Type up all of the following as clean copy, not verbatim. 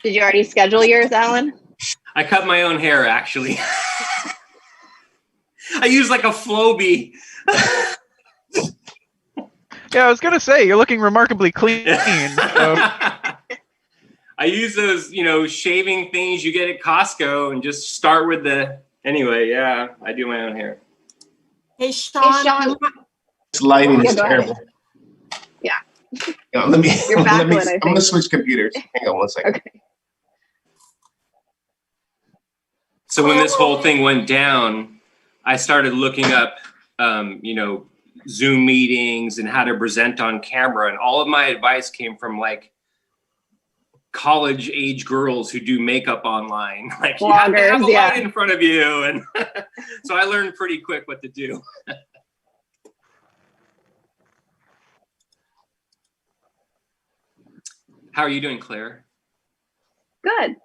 Did you already schedule yours, Alan? I cut my own hair, actually. I use like a Flowbee. Yeah, I was gonna say you're looking remarkably clean. So. I use those, shaving things you get at Costco and just start with the. Anyway, yeah, I do my own hair. Hey, Sean. This lighting is terrible. Yeah. Let me. You're backlit, I'm gonna switch computers. Hang on one second. Okay. So when this whole thing went down, I started looking up, Zoom meetings and how to present on camera, and all of my advice came from like college age girls who do makeup online. Like you have to have a light in front of you, and so I learned pretty quick what to do. How are you doing, Claire? Good.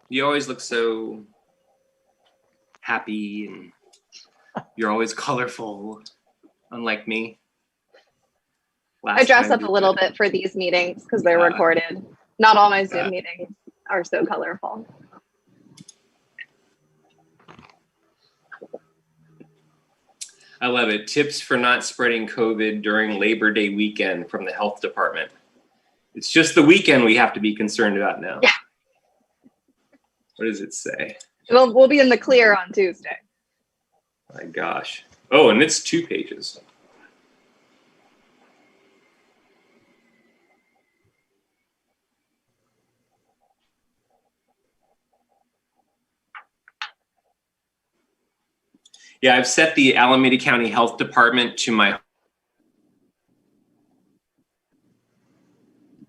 You always look so happy, and you're always colorful, unlike me. I dress up a little bit for these meetings because they're recorded. Not all my Zoom meetings are so colorful. I love it. Tips for not spreading COVID during Labor Day weekend from the health department. It's just the weekend we have to be concerned about now. Yeah. What does it say? We'll be in the clear on Tuesday. My gosh. Oh, and it's 2 pages. Yeah, I've set the Alameda County Health Department to my.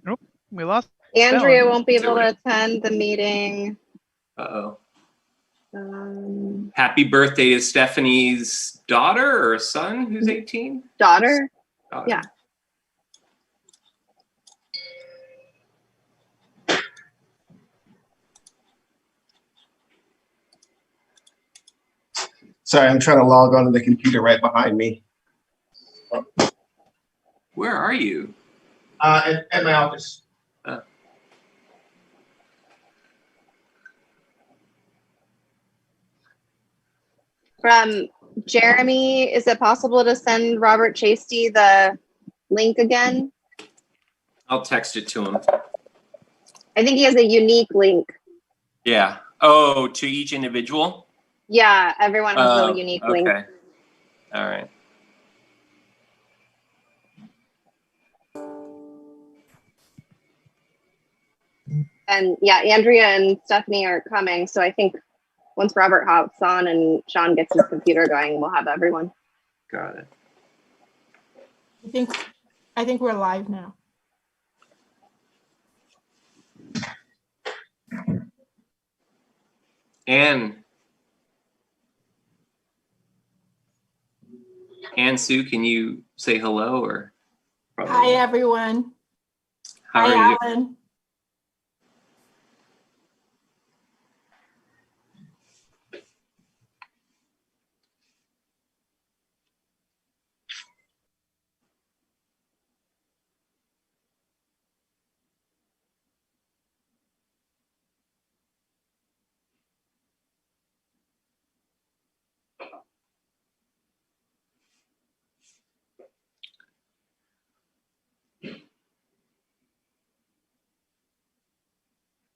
Nope, we lost. Andrea won't be able to attend the meeting. Uh-oh. Happy birthday to Stephanie's daughter or son who's 18? Daughter? Yeah. Sorry, I'm trying to log onto the computer right behind me. Where are you? At my office. From Jeremy, is it possible to send Robert Chasty the link again? I'll text it to him. I think he has a unique link. Yeah. Oh, to each individual? Yeah, everyone has a unique link. Okay. All right. And yeah, Andrea and Stephanie are coming, so I think once Robert hops on and Sean gets his computer going, we'll have everyone. Got it. I think we're live now. Ann Sue, can you say hello or? Hi, everyone. How are Hi, you? Alan.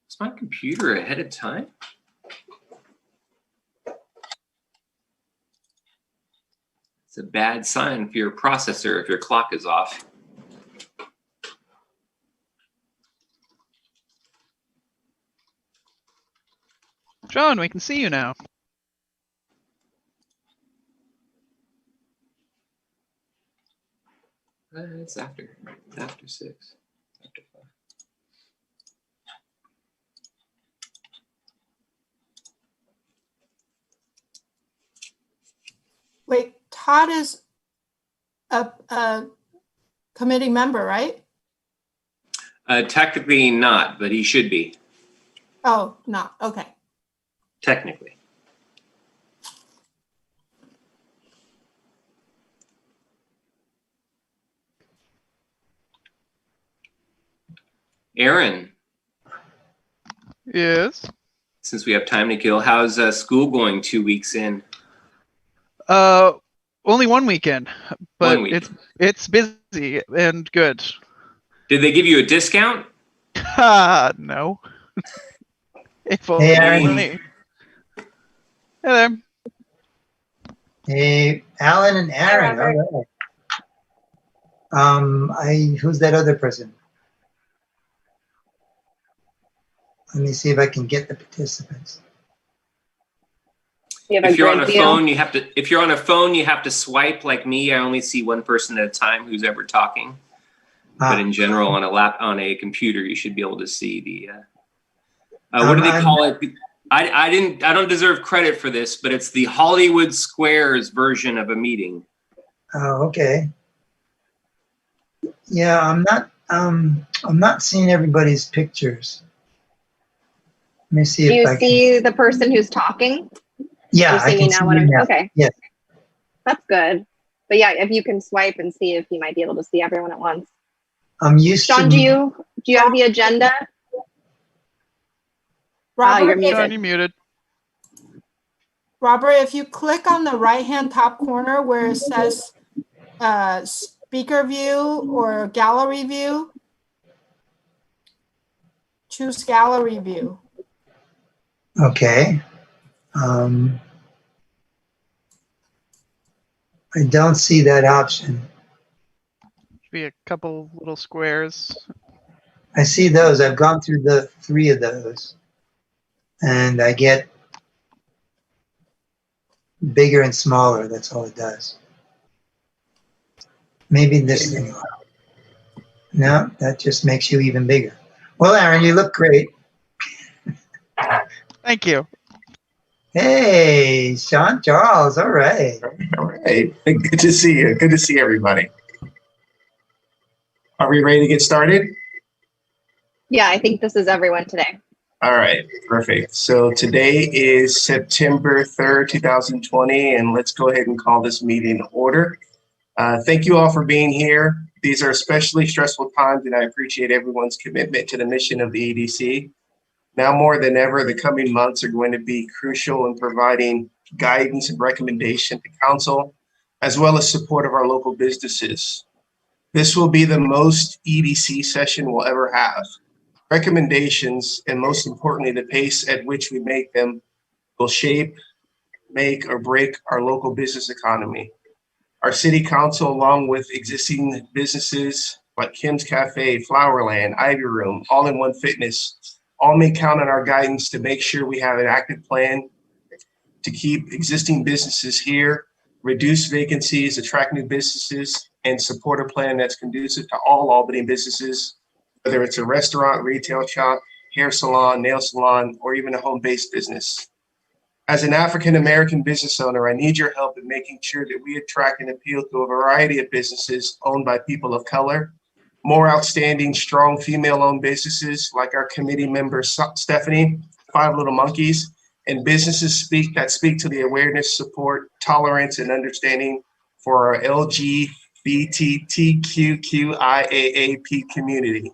Is my computer ahead of time? It's a bad sign for your processor if your clock is off. John, we can see you now. It's after 6. After 5. Wait, Todd is a committee member, right? Technically not, but he should be. Oh, not. Okay. Technically. Aaron, Yes. Since we have time to kill, how's school going 2 weeks in? Only one weekend, but 1 week. it's busy and good. Did they give you a discount? No. If Hey, Aaron. only. Hey there. Hey, Alan and Aaron. Robert. All right. Who's that other person? Let me see if I can get the participants. You have If a you're on grid a view. phone, you have to. If you're on a phone, you have to swipe. Like me, I only see one person at a time who's ever talking. But in general, on a computer, you should be able to see the. What do they call it? I don't deserve credit for this, but it's the Hollywood Squares version of a meeting. Oh, okay. Yeah, I'm not seeing everybody's pictures. Let me see Do if you I see the person who's talking? Yeah, Do you see me now? Okay. Yes. That's good. But yeah, if you can swipe and see if you might be able to see everyone at once. I'm used Sean, to. do you have the agenda? Robert, you're muted. Sean, you muted. Robert, if you click on the right-hand top corner where it says speaker view or gallery view, choose gallery view. Okay. I don't see that option. Should be a couple little squares. I see those. I've gone through the 3 of those. And I get bigger and smaller. That's all it does. Maybe this thing. No, that just makes you even bigger. Well, Aaron, you look great. Thank you. Hey, Sean Charles. All right. All right. Good to see you. Good to see everybody. Are we ready to get started? Yeah, I think this is everyone today. All right, perfect. So today is September 3rd, 2020, and let's go ahead and call this meeting to order. Thank you all for being here. These are especially stressful times, and I appreciate everyone's commitment to the mission of the EDC. Now more than ever, the coming months are going to be crucial in providing guidance and recommendation to council, as well as support of our local businesses. This will be the most EDC session we'll ever have. Recommendations, and most importantly, the pace at which we make them, will shape, make, or break our local business economy. Our city council, along with existing businesses like Kim's Cafe, Flowerland, Ivy Room, All-in-One Fitness, all may count on our guidance to make sure we have an active plan to keep existing businesses here, reduce vacancies, attract new businesses, and support a plan that's conducive to all Albany businesses, whether it's a restaurant, retail shop, hair salon, nail salon, or even a home-based business. As an African-American business owner, I need your help in making sure that we attract and appeal to a variety of businesses owned by people of color, more outstanding, strong female-owned businesses like our committee member, Stephanie, Five Little Monkeys, and businesses that speak to the awareness, support, tolerance, and understanding for our LGBTQIAAP community.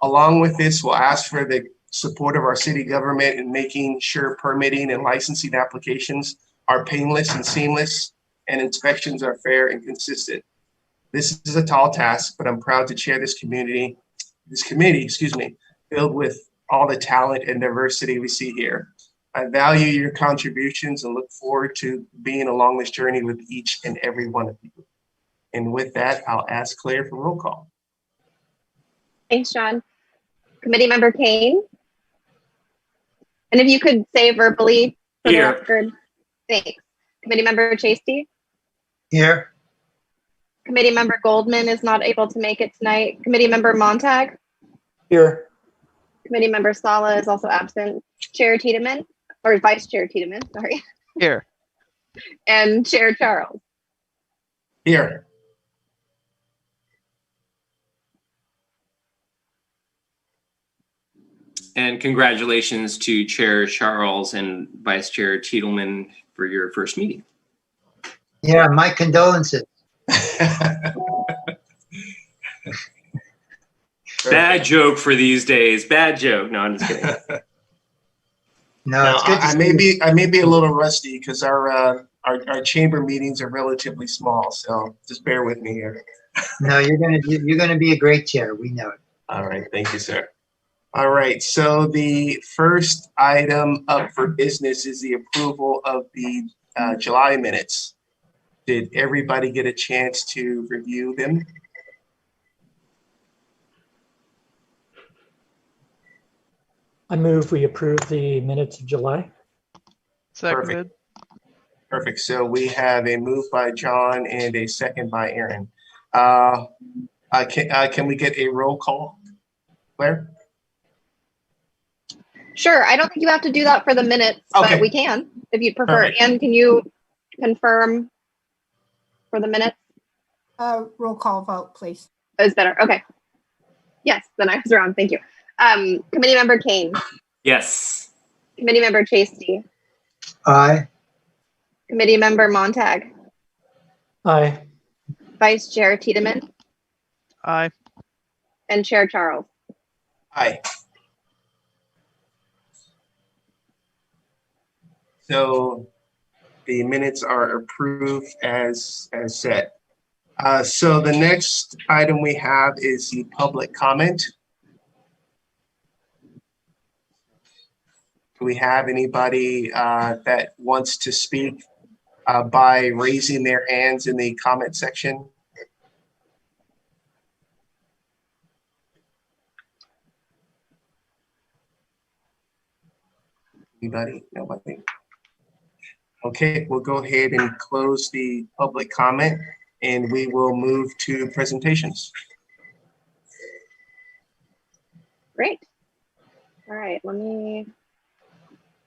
Along with this, we'll ask for the support of our city government in making sure permitting and licensing applications are painless and seamless, and inspections are fair and consistent. This is a tall task, but I'm proud to chair this committee, filled with all the talent and diversity we see here. I value your contributions and look forward to being along this journey with each and every one of you. And with that, I'll ask Claire for roll call. Thanks, Sean. Committee member Kane. And if you could say verbally for the record. Thanks. Committee member Chasty. Here. Committee member Goldman is not able to make it tonight. Committee member Montag. Here. Committee member Sala is also absent. Chair Tiedemann, or Vice Chair Tiedemann, sorry. Here. And Chair Charles. Here. And congratulations to Chair Charles and Vice Chair Tiedemann for your first meeting. Yeah, my condolences. Bad joke for these days. Bad joke. No, I'm just kidding. No, it's good to I see may you. be a little rusty because our chamber meetings are relatively small, so just bear with me here. No, you're gonna be a great chair. We know it. All right, thank you, sir. All right, so the first item up for business is the approval of the July minutes. Did everybody get a chance to review them? I move we approve the minutes of July. Seconded. Perfect. So we have a move by John and a second by Aaron. Can we get a roll call, Claire? Sure. I don't think you have to do that for the minutes, Okay. but we can if you'd prefer. Perfect. And can you confirm for the minutes? Roll call vote, please. That was better. Okay. Yes, then I was wrong. Thank you. Committee member Kane. Yes. Committee member Chasty. Aye. Committee member Montag. Aye. Vice Chair Tiedemann. Aye. And Chair Charles. Aye. So the minutes are approved as said. So the next item we have is the public comment. Do we have anybody that wants to speak by raising their hands in the comment section? Anybody? Nobody? Okay, we'll go ahead and close the public comment and we will move to presentations. Great. All right, let me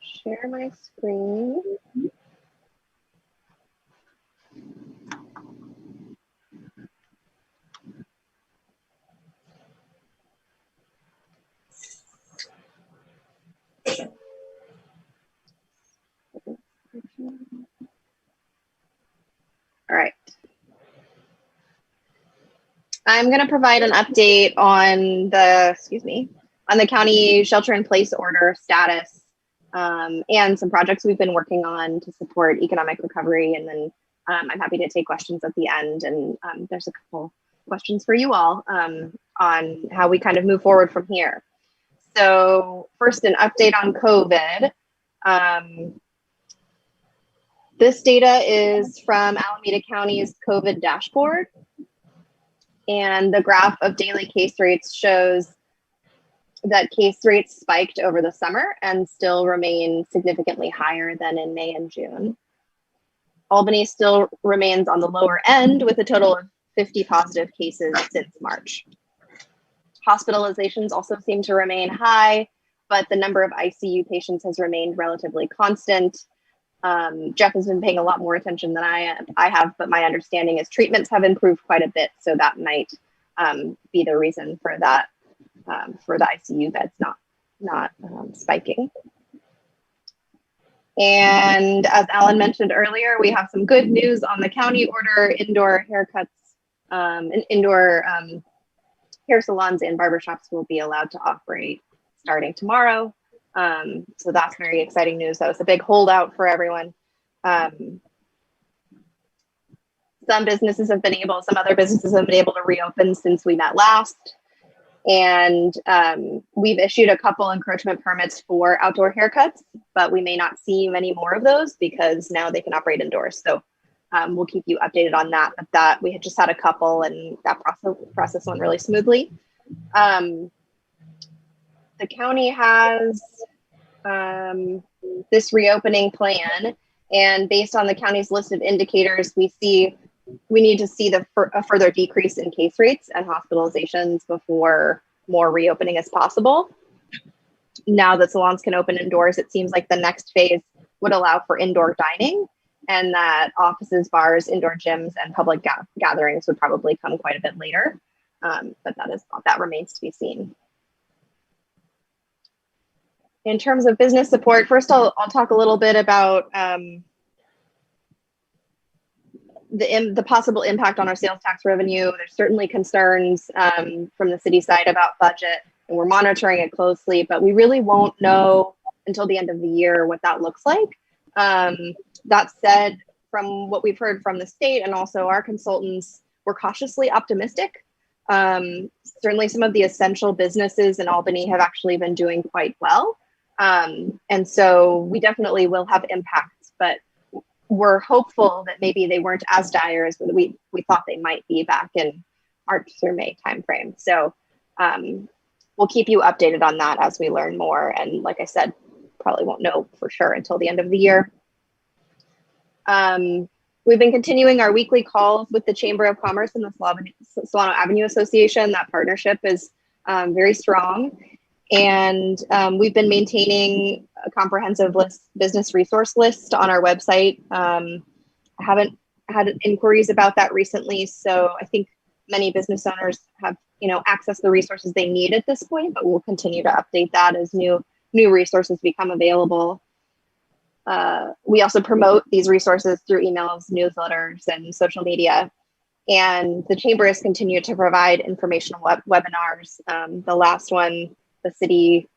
share my screen. All right. I'm going to provide an update on the county shelter-in-place order status and some projects we've been working on to support economic recovery. And then I'm happy to take questions at the end. And there's a couple questions for you all on how we kind of move forward from here. So first, an update on COVID. This data is from Alameda County's COVID dashboard. And the graph of daily case rates shows that case rates spiked over the summer and still remain significantly higher than in May and June. Albany still remains on the lower end with a total of 50 positive cases since March. Hospitalizations also seem to remain high, but the number of ICU patients has remained relatively constant. Jeff has been paying a lot more attention than I have, but my understanding is treatments have improved quite a bit, so that might be the reason for that, for the ICU beds not spiking. And as Alan mentioned earlier, we have some good news on the county order. Indoor haircuts and indoor hair salons and barbershops will be allowed to operate starting tomorrow. So that's very exciting news. That was a big holdout for everyone. Some other businesses have been able to reopen since we met last. And we've issued a couple encroachment permits for outdoor haircuts, but we may not see many more of those because now they can operate indoors. So we'll keep you updated on that. But that we had just had a couple and that process went really smoothly. The county has this reopening plan, and based on the county's list of indicators, we need to see a further decrease in case rates and hospitalizations before more reopening is possible. Now that salons can open indoors, it seems like the next phase would allow for indoor dining, and that offices, bars, indoor gyms, and public gatherings would probably come quite a bit later. But that remains to be seen. In terms of business support, first I'll talk a little bit about the possible impact on our sales tax revenue. There's certainly concerns from the city side about budget, and we're monitoring it closely, but we really won't know until the end of the year what that looks like. That said, from what we've heard from the state and also our consultants, we're cautiously optimistic. Certainly some of the essential businesses in Albany have actually been doing quite well. And so we definitely will have impacts, but we're hopeful that maybe they weren't as dire as we thought they might be back in March through May timeframe. So we'll keep you updated on that as we learn more. And like I said, probably won't know for sure until the end of the year. We've been continuing our weekly calls with the Chamber of Commerce and the Solano Avenue Association. That partnership is very strong. And we've been maintaining a comprehensive business resource list on our website. I haven't had inquiries about that recently, so I think many business owners have, accessed the resources they need at this point, but we'll continue to update that as new resources become available. We also promote these resources through emails, newsletters, and social media. And the Chamber has continued to provide informational webinars. The last one, the city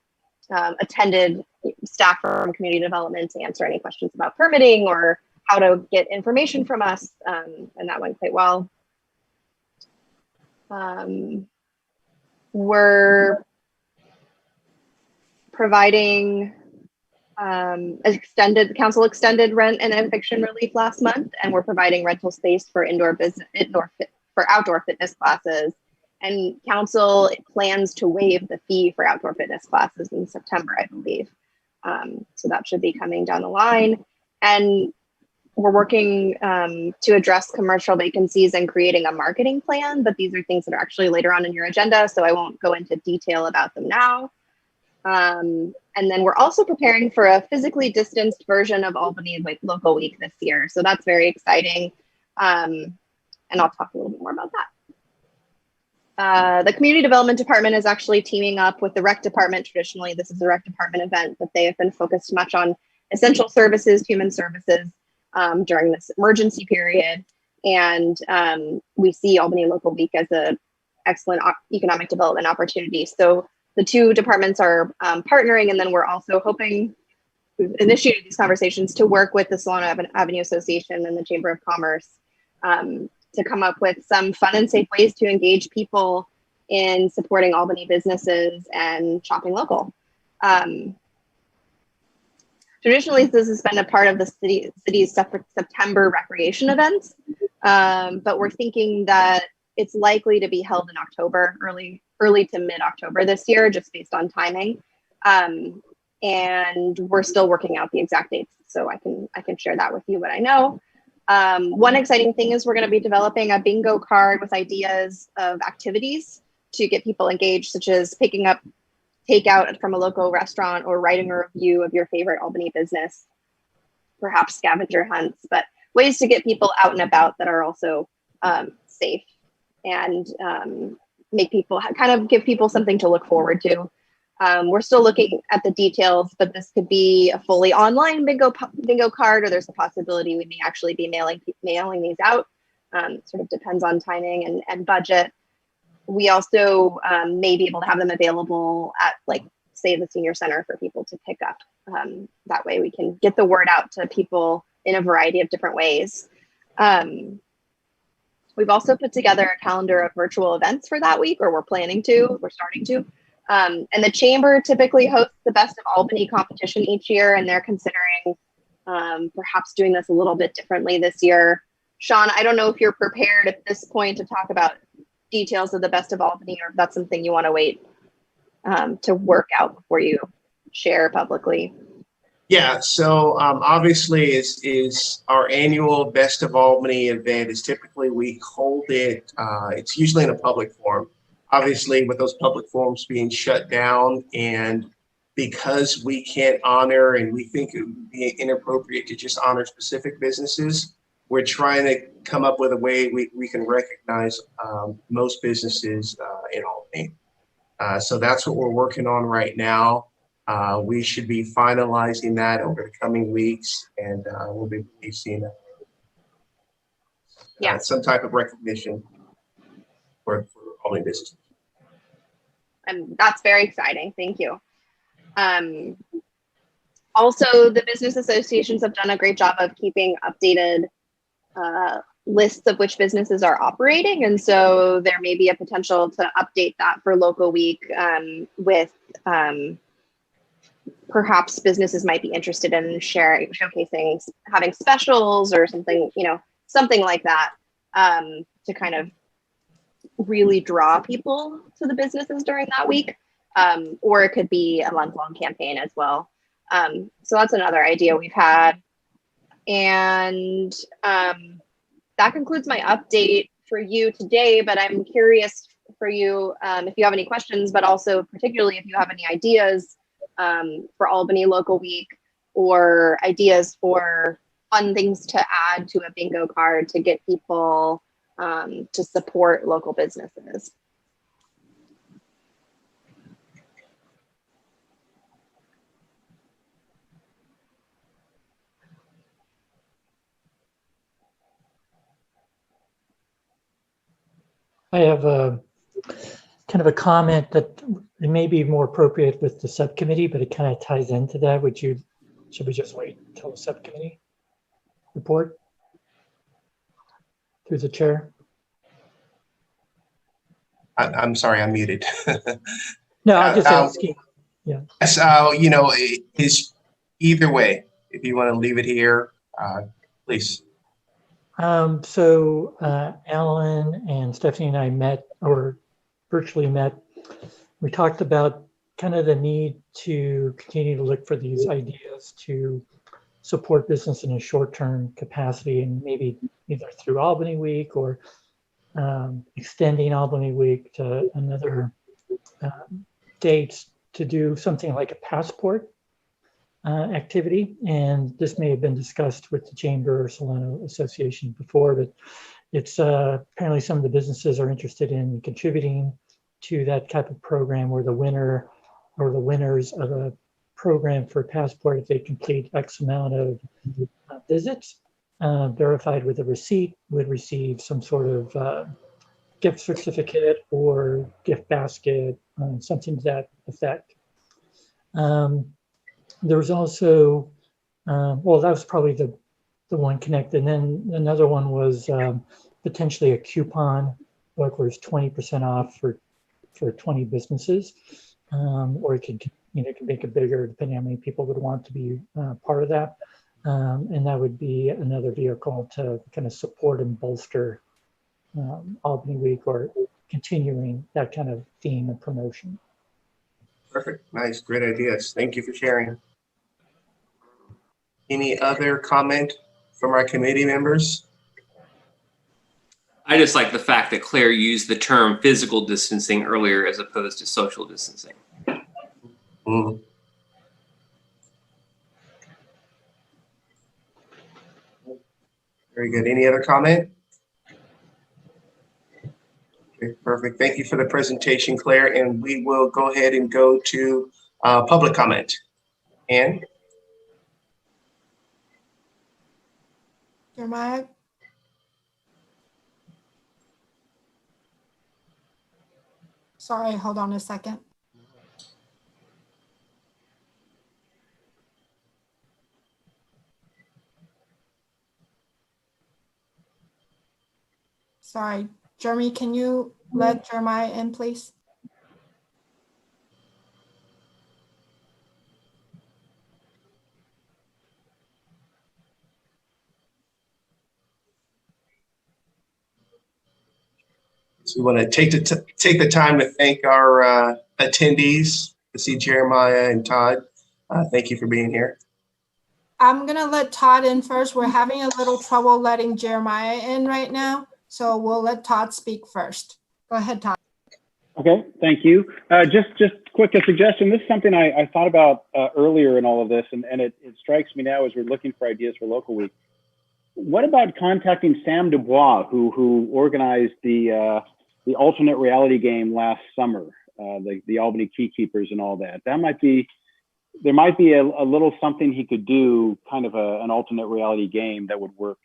attended staff from community development to answer any questions about permitting or how to get information from us, and that went quite well. We're providing council extended rent and eviction relief last month, and we're providing rental space for outdoor fitness classes. And council plans to waive the fee for outdoor fitness classes in September, I believe. So that should be coming down the line. And we're working to address commercial vacancies and creating a marketing plan, but these are things that are actually later on in your agenda, so I won't go into detail about them now. And then we're also preparing for a physically distanced version of Albany Local Week this year. So that's very exciting. And I'll talk a little bit more about that. The Community Development Department is actually teaming up with the Rec Department. Traditionally, this is a Rec Department event, but they have been focused much on essential services, human services during this emergency period. And we see Albany Local Week as an excellent economic development opportunity. So the two departments are partnering, and then we're also hoping, we've initiated these conversations to work with the Solano Avenue Association and the Chamber of Commerce to come up with some fun and safe ways to engage people in supporting Albany businesses and shopping local. Traditionally, this has been a part of the city's September recreation events, but we're thinking that it's likely to be held in October, early to mid-October this year, just based on timing. And we're still working out the exact dates, so I can share that with you what I know. One exciting thing is we're going to be developing a bingo card with ideas of activities to get people engaged, such as picking up takeout from a local restaurant or writing a review of your favorite Albany business, perhaps scavenger hunts, but ways to get people out and about that are also safe and make people give people something to look forward to. We're still looking at the details, but this could be a fully online bingo card, or there's a possibility we may actually be mailing these out. Sort of depends on timing and budget. We also may be able to have them available at, say, the senior center for people to pick up. That way we can get the word out to people in a variety of different ways. We've also put together a calendar of virtual events for that week, or we're starting to. And the Chamber typically hosts the Best of Albany competition each year, and they're considering perhaps doing this a little bit differently this year. Sean, I don't know if you're prepared at this point to talk about details of the Best of Albany, or if that's something you want to wait to work out before you share publicly. Yeah, so obviously is our annual Best of Albany event is typically we hold it, it's usually in a public forum. Obviously, with those public forums being shut down, and because we can't honor, and we think it would be inappropriate to just honor specific businesses, we're trying to come up with a way we can recognize most businesses in Albany. So that's what we're working on right now. We should be finalizing that over the coming weeks, and we'll be releasing some type of recognition for Albany businesses. And that's very exciting. Thank you. Also, the business associations have done a great job of keeping updated lists of which businesses are operating. And so there may be a potential to update that for local week with perhaps businesses might be interested in showcasing, having specials or something, something like that to kind of really draw people to the businesses during that week. Or it could be a month-long campaign as well. So that's another idea we've had. And that concludes my update for you today, but I'm curious for you if you have any questions, but also particularly if you have any ideas for Albany Local Week or ideas for fun things to add to a bingo card to get people to support local businesses. I have a kind of a comment that it may be more appropriate with the subcommittee, but it kind of ties into that. Should we just wait until the subcommittee report through the chair? I'm sorry, I'm muted. No, I'm just asking. Yeah. So, is either way, if you want to leave it here, please. So Alan and Stephanie and I met, or virtually met. We talked about kind of the need to continue to look for these ideas to support business in a short-term capacity, and maybe either through Albany Week or extending Albany Week to another dates to do something like a passport activity. And this may have been discussed with the Chamber or Solano Association before, but it's apparently some of the businesses are interested in contributing to that type of program, where the winner or the winners of a program for passport, if they complete X amount of visits verified with a receipt, would receive some sort of gift certificate or gift basket, something to that effect. There was also, well, that was probably the one connected. And then another one was potentially a coupon, like where it's 20% off for 20 businesses, or it could, could make it bigger depending on how many people would want to be part of that. And that would be another vehicle to kind of support and bolster Albany Week, or continuing that kind of theme and promotion. Perfect. Nice. Great ideas. Thank you for sharing. Any other comment from our committee members? I just like the fact that Claire used the term physical distancing earlier as opposed to social distancing. Mm. Very good. Any other comment? Okay, perfect. Thank you for the presentation, Claire. And we will go ahead and go to public comment. Ann? Jeremiah? Sorry, hold on a second. Sorry, Jeremy, can you let Jeremiah in, please? So we want to take the time to thank our attendees. To see Jeremiah and Todd. Thank you for being here. I'm gonna let Todd in first. We're having a little trouble letting Jeremiah in right now, so we'll let Todd speak first. Go ahead, Todd. Okay, thank you. Just quick, a suggestion. This is something I thought about earlier in all of this, and it strikes me now as we're looking for ideas for Local Week. What about contacting Sam Dubois, who organized the alternate reality game last summer, the Albany Keykeepers and all that? There might be a little something he could do, kind of an alternate reality game that would work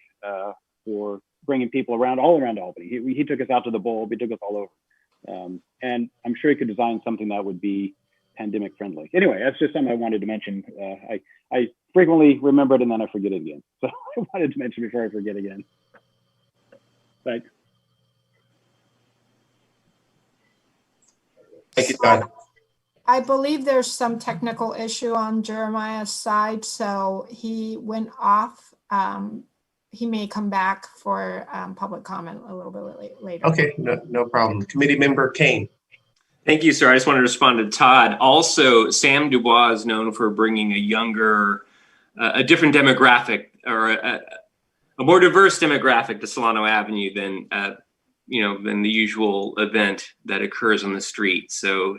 for bringing people all around Albany. He took us out to the bowl, he took us all over. And I'm sure he could design something that would be pandemic friendly. Anyway, that's just something I wanted to mention. I frequently remember it and then I forget it again. So I wanted to mention before I forget again. Thanks. Thank you, Todd. I believe there's some technical issue on Jeremiah's side, so he went off. He may come back for public comment a little bit later. Okay, no problem. Committee member Kane. Thank you, sir. I just want to respond to Todd. Also, Sam Dubois is known for bringing a younger, a different demographic, or a more diverse demographic to Solano Avenue than than the usual event that occurs on the street. So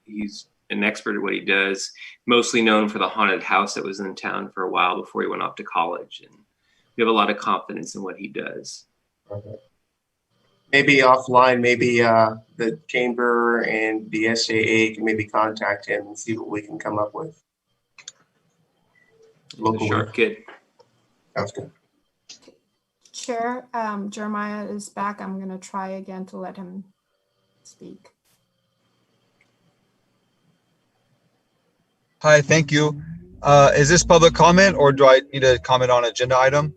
he's an expert at what he does, mostly known for the haunted house that was in town for a while before he went off to college. And we have a lot of confidence in what he does. Maybe offline, maybe the chamber and the SAA can maybe contact him and see what we can come up with. Local sharp kid. Sounds good. Chair, Jeremiah is back. I'm going to try again to let him speak. Hi, thank you. Is this public comment or do I need to comment on agenda item?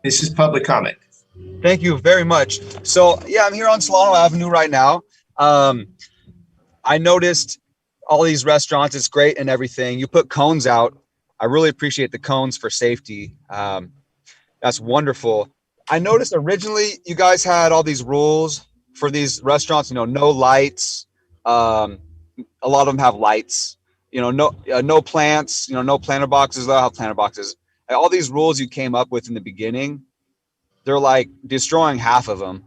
This is public comment. Thank you very much. So yeah, I'm here on Solano Avenue right now. I noticed all these restaurants, it's great and everything. You put cones out. I really appreciate the cones for safety. That's wonderful. I noticed originally you guys had all these rules for these restaurants, no lights. A lot of them have lights, no plants, no planter boxes. They'll have planter boxes. All these rules you came up with in the beginning, they're like destroying half of them,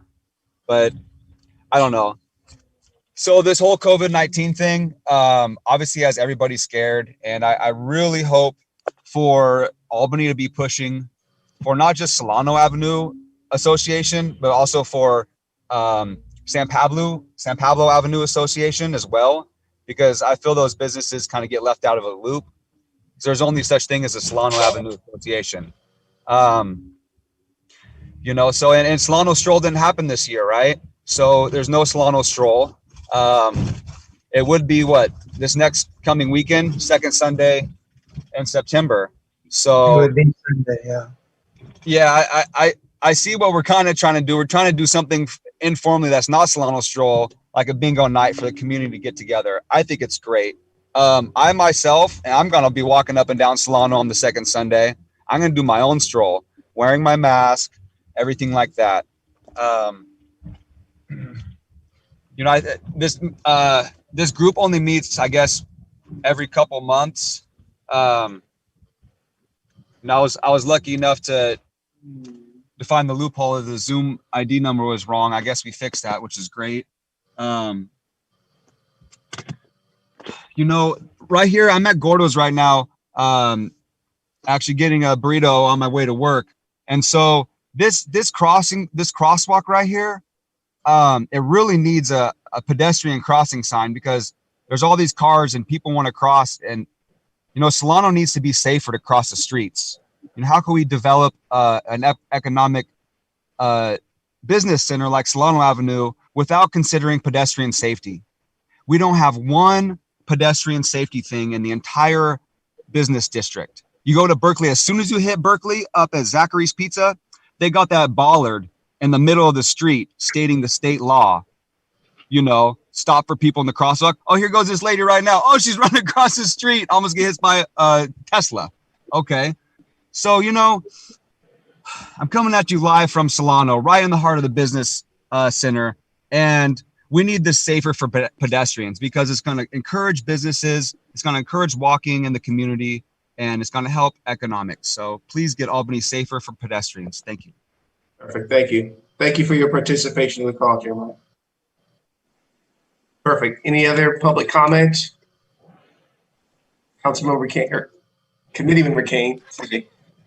but I don't know. So this whole COVID-19 thing, obviously has everybody scared. And I really hope for Albany to be pushing for not just Solano Avenue Association, but also for San Pablo Avenue Association as well, because I feel those businesses kind of get left out of a loop. So there's only such thing as a Solano Avenue Association. So and Solano Stroll didn't happen this year, right? So there's no Solano Stroll. It would be this next coming weekend, second Sunday in September. So it would be Sunday, yeah. Yeah, I see what we're kind of trying to do. We're trying to do something informally that's not Solano Stroll, like a bingo night for the community to get together. I think it's great. I myself, and I'm going to be walking up and down Solano on the second Sunday. I'm going to do my own stroll, wearing my mask, everything like that. This group only meets, I guess, every couple months. And I was lucky enough to find the loophole of the Zoom ID number was wrong. I guess we fixed that, which is great. Right here, I'm at Gordo's right now, actually getting a burrito on my way to work. And so this crosswalk right here, it really needs a pedestrian crossing sign, because there's all these cars and people want to cross, and Solano needs to be safer to cross the streets. How can we develop an economic business center like Solano Avenue without considering pedestrian safety? We don't have one pedestrian safety thing in the entire business district. You go to Berkeley, as soon as you hit Berkeley up at Zachary's Pizza, they got that bollard in the middle of the street stating the state law, stop for people in the crosswalk. Oh, here goes this lady right now. Oh, she's running across the street, almost get hit by a Tesla. Okay. So, I'm coming at you live from Solano, right in the heart of the business center. And we need this safer for pedestrians, because it's going to encourage businesses. It's going to encourage walking in the community, and it's going to help economics. So please get Albany safer for pedestrians. Thank you. Perfect. Thank you. Thank you for your participation in the call, Jeremiah. Perfect. Any other public comment? Councilmember Kane, or Committee Member Kane.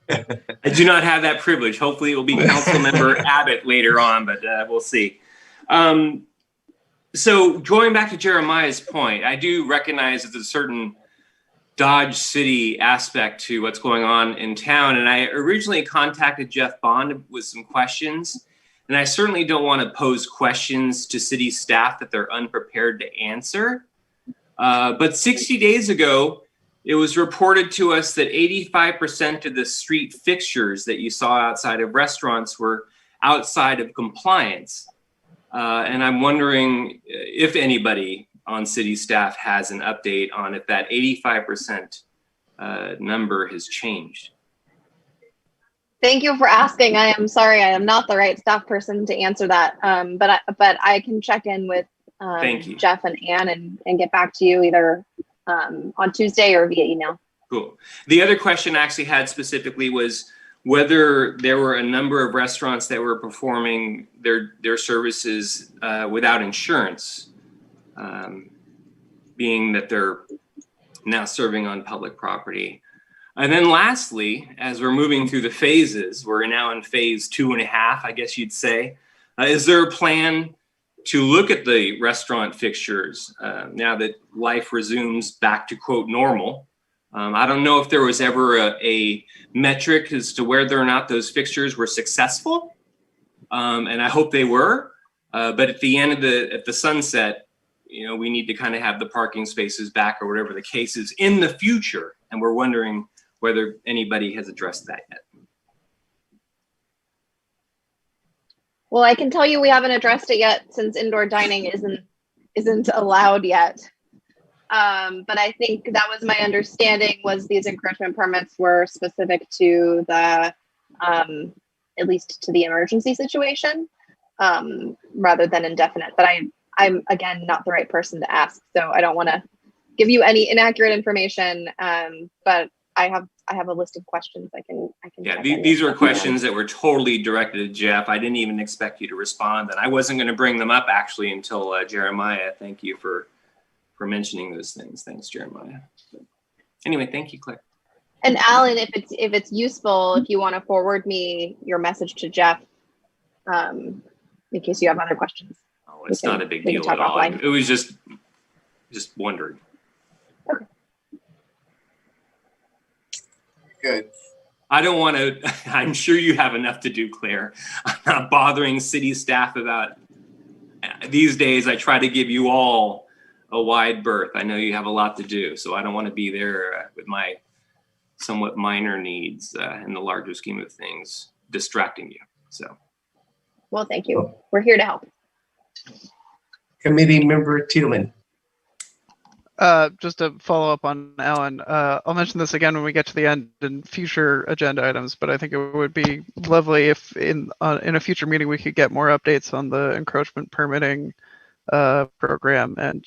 I do not have that privilege. Hopefully it will be Councilmember Abbott later on, but we'll see. So going back to Jeremiah's point, I do recognize that there's a certain Dodge City aspect to what's going on in town. And I originally contacted Jeff Bond with some questions. And I certainly don't want to pose questions to city staff that they're unprepared to answer. But 60 days ago, it was reported to us that 85% of the street fixtures that you saw outside of restaurants were outside of compliance. And I'm wondering if anybody on city staff has an update on if that 85% number has changed. Thank you for asking. I am sorry, I am not the right staff person to answer that. But I can check in with Jeff and Ann and get back to you either on Tuesday or via email. Cool. The other question I actually had specifically was whether there were a number of restaurants that were performing their services without insurance, being that they're now serving on public property. And then lastly, as we're moving through the phases, we're now in phase 2.5, I guess you'd say. Is there a plan to look at the restaurant fixtures now that life resumes back to quote normal? I don't know if there was ever a metric as to whether or not those fixtures were successful, and I hope they were. But at the end of the sunset, you know, we need to kind of have the parking spaces back or whatever the case is in the future, and we're wondering whether anybody has addressed that yet. Well, I can tell you we haven't addressed it yet since indoor dining isn't allowed yet. But I think that was my understanding was these encroachment permits were specific to the, at least to the emergency situation, rather than indefinite. But I'm again, not the right person to ask. So I don't want to give you any inaccurate information. But I have a list of questions I can. Yeah, these were questions that were totally directed at Jeff. I didn't even expect you to respond, and I wasn't going to bring them up actually until Jeremiah. Thank you for mentioning those things. Thanks, Jeremiah. But anyway, thank you, Claire. And Alan, if it's useful, if you want to forward me your message to Jeff, in case you have other questions. Oh, it's not a big deal at all. It was just wondering. Okay. Good. I don't want to, I'm sure you have enough to do, Claire. I'm not bothering city staff about, these days I try to give you all a wide berth. I know you have a lot to do, so I don't want to be there with my somewhat minor needs in the larger scheme of things, distracting you, so. Well, thank you. We're here to help. Committee Member Tiedemann. Just to follow up on Alan, I'll mention this again when we get to the end in future agenda items, but I think it would be lovely if in a future meeting we could get more updates on the encroachment permitting program and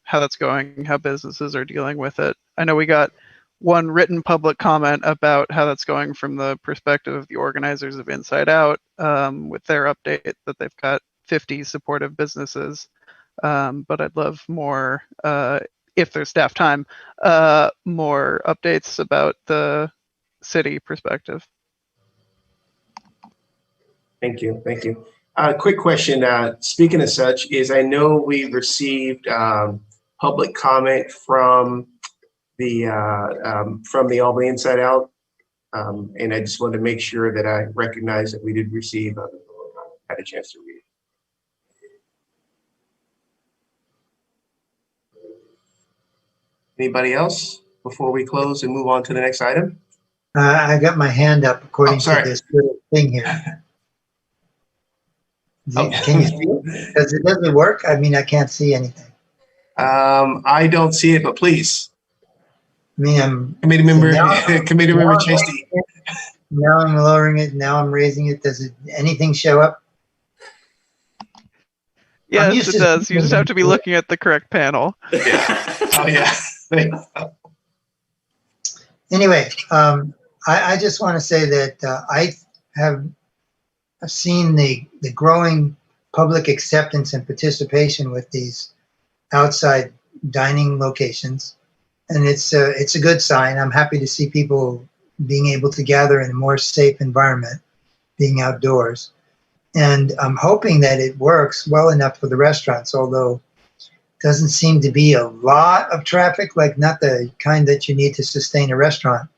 how that's going, how businesses are dealing with it. I know we got one written public comment about how that's going from the perspective of the organizers of Inside Out with their update that they've got 50 supportive businesses, but I'd love more if there's staff time, more updates about the city perspective. Thank you. Thank you. Quick question. Speaking of such, is I know we received public comment from the Albany Inside Out, and I just wanted to make sure that I recognize that we did receive. Had a chance to read it. Anybody else before we close and move on to the next item? I got my hand up according to this little thing here. Can you see it? Does it work? I mean, I can't see anything. I don't see it, but please. I mean, I'm committee member Chasty. Now I'm lowering it. Now I'm raising it. Does anything show up? Yes, it does. You just have to be looking at the correct panel. Yeah. Oh yeah. Anyway, I just want to say that I have seen the growing public acceptance and participation with these outside dining locations, and it's a good sign. I'm happy to see people being able to gather in a more safe environment, being outdoors, and I'm hoping that it works well enough for the restaurants, although doesn't seem to be a lot of traffic, like not the kind that you need to sustain a restaurant.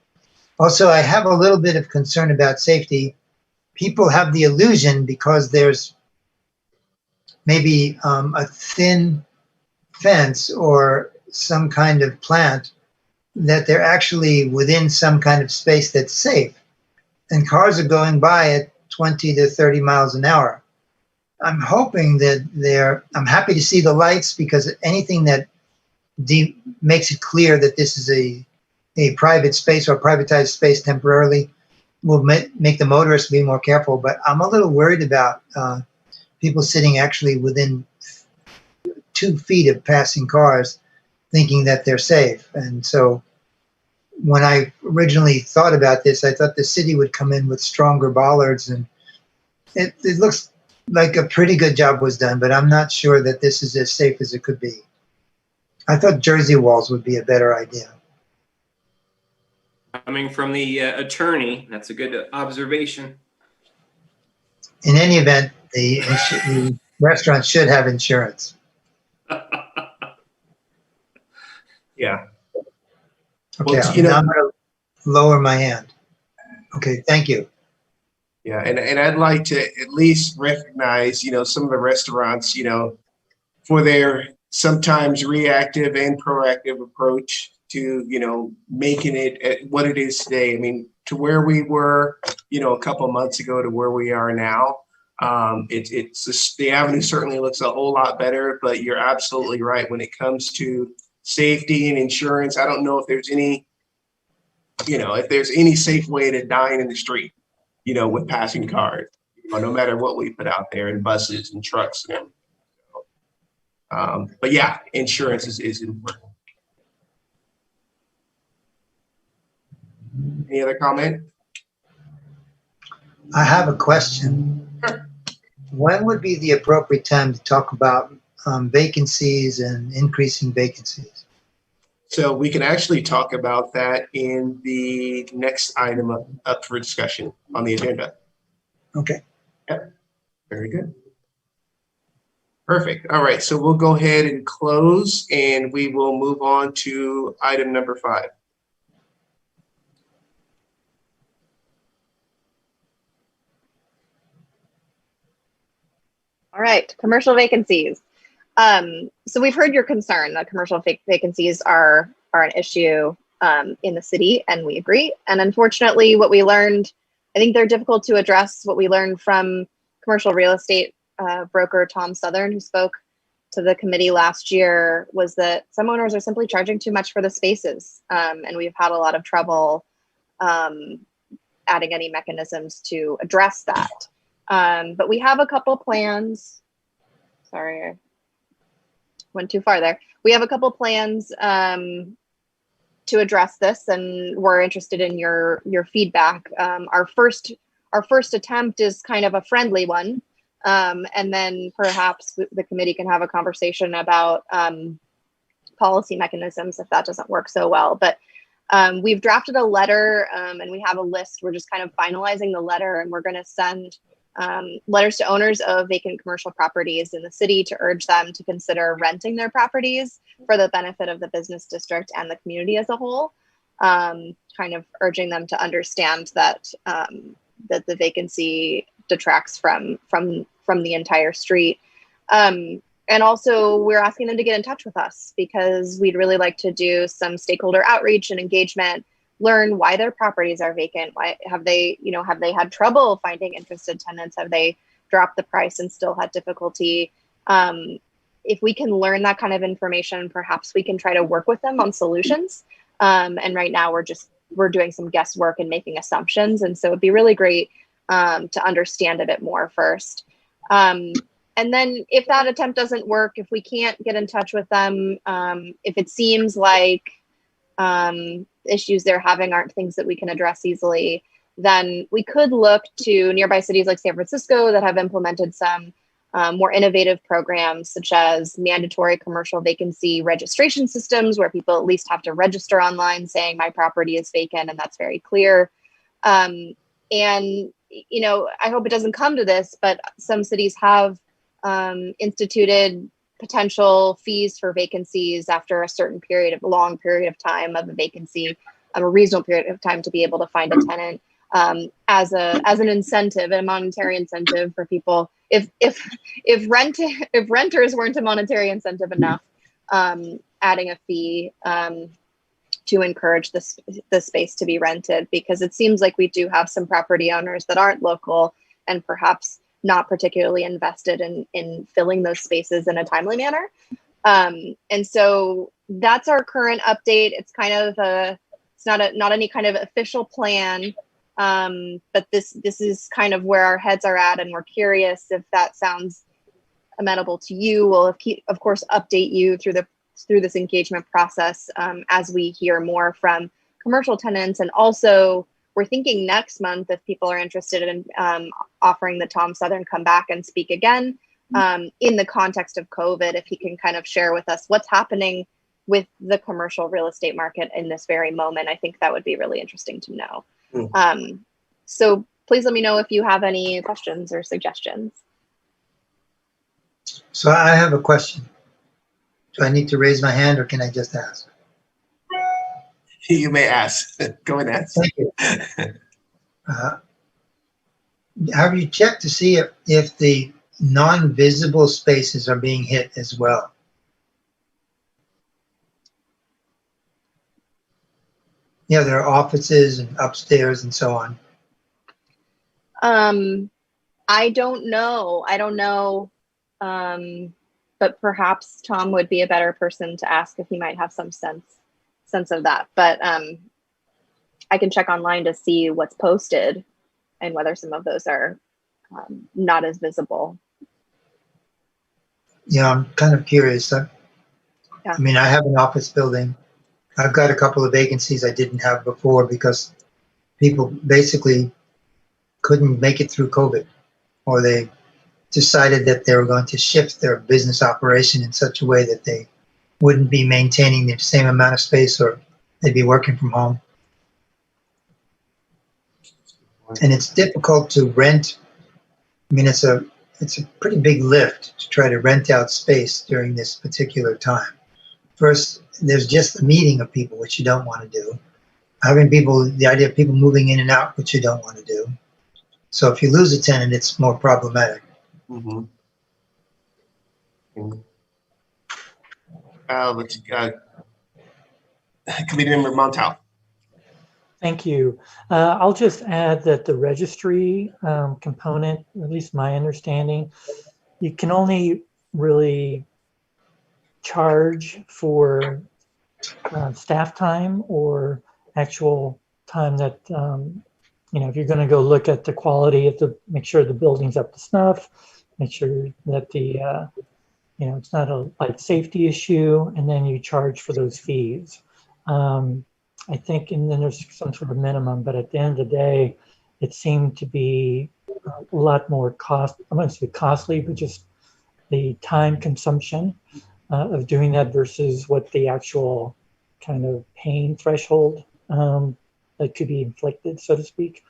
Also, I have a little bit of concern about safety. People have the illusion because there's maybe a thin fence or some kind of plant, that they're actually within some kind of space that's safe. And cars are going by at 20 to 30 miles an hour. I'm hoping that I'm happy to see the lights, because anything that makes it clear that this is a private space or privatized space temporarily will make the motorists be more careful. But I'm a little worried about people sitting actually within 2 feet of passing cars thinking that they're safe. And so when I originally thought about this, I thought the city would come in with stronger bollards, and it looks like a pretty good job was done, but I'm not sure that this is as safe as it could be. I thought Jersey walls would be a better idea. Coming from the attorney, that's a good observation. In any event, the restaurant should have insurance. Yeah. Okay, Well, you know, I'm going to lower my hand. Okay, thank you. Yeah, and I'd like to at least recognize, some of the restaurants, for their sometimes reactive and proactive approach to, making it what it is today. I mean, to where we were, a couple of months ago to where we are now. It's just, the avenue certainly looks a whole lot better, but you're absolutely right. When it comes to safety and insurance, I don't know if there's any, if there's any safe way to dine in the street, with passing cars, no matter what we put out there in buses and trucks and everything. But yeah, insurance is important. Any other comment? I have a question. Sure. When would be the appropriate time to talk about vacancies and increasing vacancies? So we can actually talk about that in the next item up for discussion on the agenda. Okay. Yep. Very good. Perfect. All right. So we'll go ahead and close, and we will move on to item number 5. All right, commercial vacancies. So we've heard your concern that commercial vacancies are an issue in the city, and we agree. And unfortunately, what we learned, I think they're difficult to address. What we learned from commercial real estate broker Tom Southern, who spoke to the committee last year, was that some owners are simply charging too much for the spaces. And we've had a lot of trouble adding any mechanisms to address that. But we have a couple plans. Sorry, I went too far there. We have a couple plans to address this, and we're interested in your feedback. Our first attempt is kind of a friendly one, and then perhaps the committee can have a conversation about policy mechanisms if that doesn't work so well. But we've drafted a letter, and we have a list. We're just kind of finalizing the letter, and we're going to send letters to owners of vacant commercial properties in the city to urge them to consider renting their properties for the benefit of the business district and the community as a whole. Kind of urging them to understand that that the vacancy detracts from the entire street. And also, we're asking them to get in touch with us because we'd really like to do some stakeholder outreach and engagement, learn why their properties are vacant. Why have they had trouble finding interested tenants? Have they dropped the price and still had difficulty? If we can learn that kind of information, perhaps we can try to work with them on solutions. And right now we're doing some guesswork and making assumptions. And so it'd be really great to understand a bit more first. And then if that attempt doesn't work, if we can't get in touch with them, if it seems like issues they're having aren't things that we can address easily, then we could look to nearby cities like San Francisco that have implemented some more innovative programs, such as mandatory commercial vacancy registration systems, where people at least have to register online saying my property is vacant, and that's very clear. And, I hope it doesn't come to this, but some cities have instituted potential fees for vacancies after a certain long period of time of a vacancy, a reasonable period of time to be able to find a tenant, as an incentive, a monetary incentive for people. If renters weren't a monetary incentive enough, adding a fee to encourage the space to be rented, because it seems like we do have some property owners that aren't local and perhaps not particularly invested in filling those spaces in a timely manner. And so that's our current update. It's kind of it's not any kind of official plan, but this is kind of where our heads are at, and we're curious if that sounds amenable to you. We'll of course update you through this engagement process as we hear more from commercial tenants. And also we're thinking next month, if people are interested in offering the Tom Southern come back and speak again in the context of COVID, if he can kind of share with us what's happening with the commercial real estate market in this very moment. I think that would be really interesting to know. So please let me know if you have any questions or suggestions. So I have a question. Do I need to raise my hand, or can I just ask? You may ask. Go and ask. Thank you. Have you checked to see if the non-visible spaces are being hit as well? Yeah, there are offices and upstairs and so on. I don't know. But perhaps Tom would be a better person to ask, if he might have some sense of that. But I can check online to see what's posted and whether some of those are not as visible. Yeah, I'm kind of curious. I mean, I have an office building. I've got a couple of vacancies I didn't have before because people basically couldn't make it through COVID, or they decided that they were going to shift their business operation in such a way that they wouldn't be maintaining the same amount of space, or they'd be working from home. And it's difficult to rent. I mean, it's a pretty big lift to try to rent out space during this particular time. First, there's just the meeting of people, which you don't want to do. Having the idea of people moving in and out, which you don't want to do. So if you lose a tenant, it's more problematic. Mm-hmm. Committee Member Montal. Thank you. I'll just add that the registry component, at least my understanding, you can only really charge for staff time or actual time that, if you're going to go look at the quality of make sure the building's up to snuff, make sure that it's not a light safety issue, and then you charge for those fees. I think, and then there's some sort of minimum, but at the end of the day, it seemed to be a lot more I'm going to say costly, but just the time consumption of doing that versus what the actual kind of pain threshold that could be inflicted, so to speak,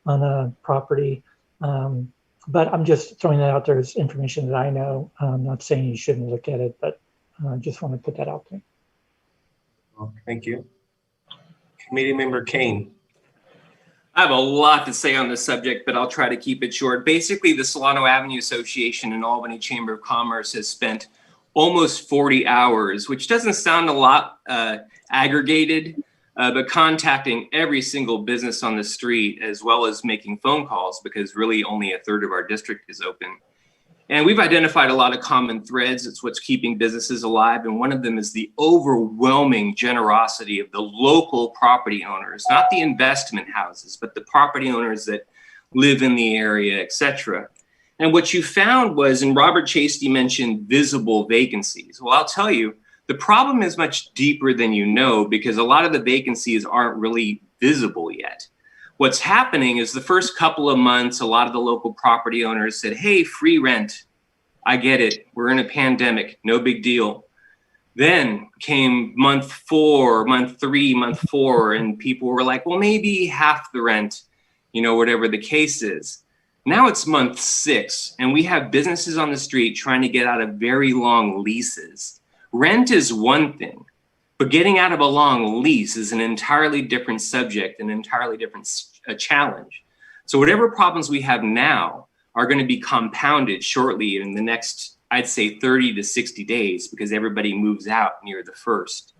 on a property. But I'm just throwing that out there as information that I know. I'm not saying you shouldn't look at it, but I just want to put that out there. Well, thank you. Committee Member Kane. I have a lot to say on this subject, but I'll try to keep it short. Basically, the Solano Avenue Association and Albany Chamber of Commerce has spent almost 40 hours, which doesn't sound a lot aggregated, but contacting every single business on the street, as well as making phone calls, because really only a third of our district is open. And we've identified a lot of common threads. It's what's keeping businesses alive. And one of them is the overwhelming generosity of the local property owners, not the investment houses, but the property owners that live in the area, et cetera. And what you found was, and Robert Chasty mentioned visible vacancies. Well, I'll tell you, the problem is much deeper than you know, because a lot of the vacancies aren't really visible yet. What's happening is the first couple of months, a lot of the local property owners said, hey, free rent. I get it. We're in a pandemic. No big deal. Then came month 4, month 3, month 4, and people were like, well, maybe half the rent, whatever the case is. Now it's month 6, and we have businesses on the street trying to get out of very long leases. Rent is one thing, but getting out of a long lease is an entirely different subject, an entirely different challenge. So whatever problems we have now are going to be compounded shortly in the next I'd say 30 to 60 days because everybody moves out near the 1st.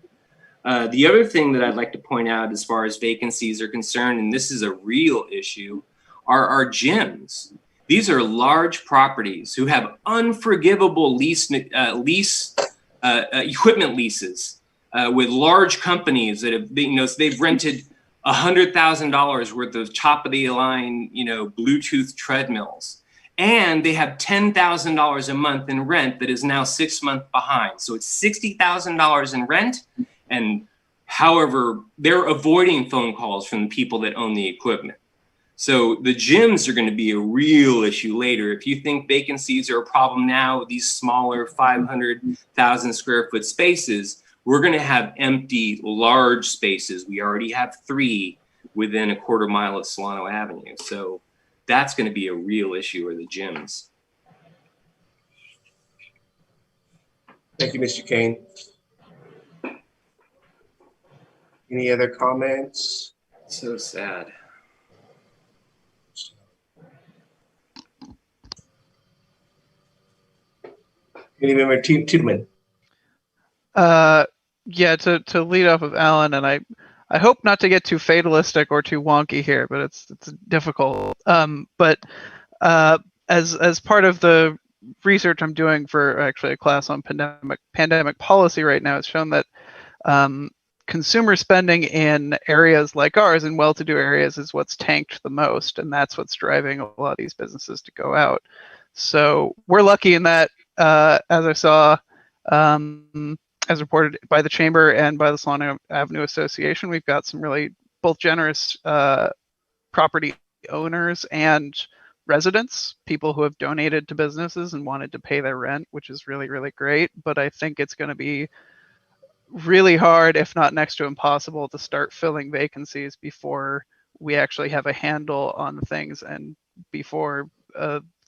The other thing that I'd like to point out as far as vacancies are concerned, and this is a real issue, are our gyms. These are large properties who have unforgivable equipment leases with large companies that have been, they've rented $100,000 worth of top of the line, Bluetooth treadmills. And they have $10,000 a month in rent that is now 6 months behind. So it's $60,000 in rent. And however, they're avoiding phone calls from the people that own the equipment. So the gyms are going to be a real issue later. If you think vacancies are a problem now, these smaller 500,000 square foot spaces, we're going to have empty, large spaces. We already have 3 within a quarter mile of Solano Avenue. So that's going to be a real issue, are the gyms. Thank you, Mr. Kane. Any other comments? So sad. Any member Tiedemann? Yeah, to lead off of Alan, and I hope not to get too fatalistic or too wonky here, but it's difficult. But as part of the research I'm doing for actually a class on pandemic policy right now, it's shown that consumer spending in areas like ours, in well-to-do areas, is what's tanked the most, and that's what's driving a lot of these businesses to go out. So we're lucky in that, as I saw, as reported by the Chamber and by the Solano Avenue Association, we've got some really both generous property owners and residents, people who have donated to businesses and wanted to pay their rent, which is really, really great. But I think it's going to be really hard, if not next to impossible, to start filling vacancies before we actually have a handle on things and before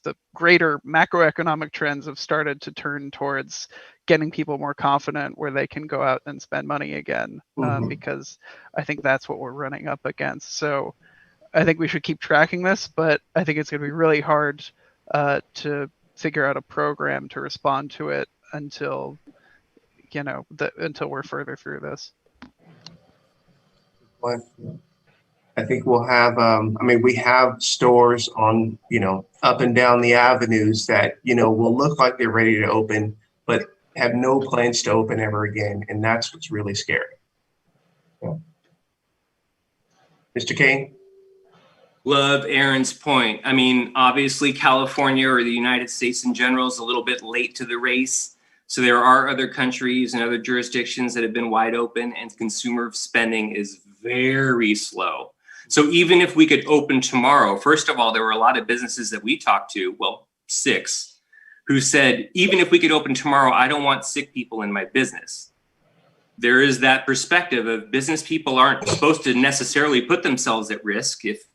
the greater macroeconomic trends have started to turn towards getting people more confident where they can go out and spend money again, because I think that's what we're running up against. So I think we should keep tracking this, but I think it's going to be really hard to figure out a program to respond to it until until we're further through this. I think we'll have, we have stores on, up and down the avenues that, will look like they're ready to open, but have no plans to open ever again. And that's what's really scary. Yeah. Mr. Kane? Love Aaron's point. I mean, obviously California or the United States in general is a little bit late to the race. So there are other countries and other jurisdictions that have been wide open, and consumer spending is very slow. So even if we could open tomorrow, first of all, there were a lot of businesses that we talked to, well, 6, who said, even if we could open tomorrow, I don't want sick people in my business. There is that perspective of business people aren't supposed to necessarily put themselves at risk if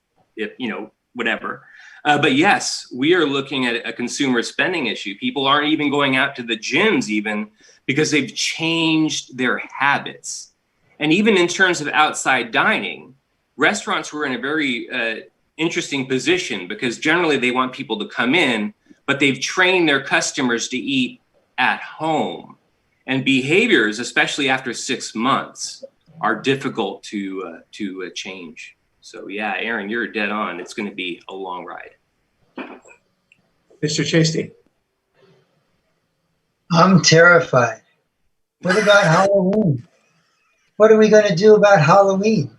whatever. But yes, we are looking at a consumer spending issue. People aren't even going out to the gyms even because they've changed their habits. And even in terms of outside dining, restaurants were in a very interesting position because generally they want people to come in, but they've trained their customers to eat at home. And behaviors, especially after 6 months, are difficult to change. So yeah, Aaron, you're dead on. It's going to be a long ride. Mr. Chasty. I'm terrified. What about Halloween? What are we going to do about Halloween?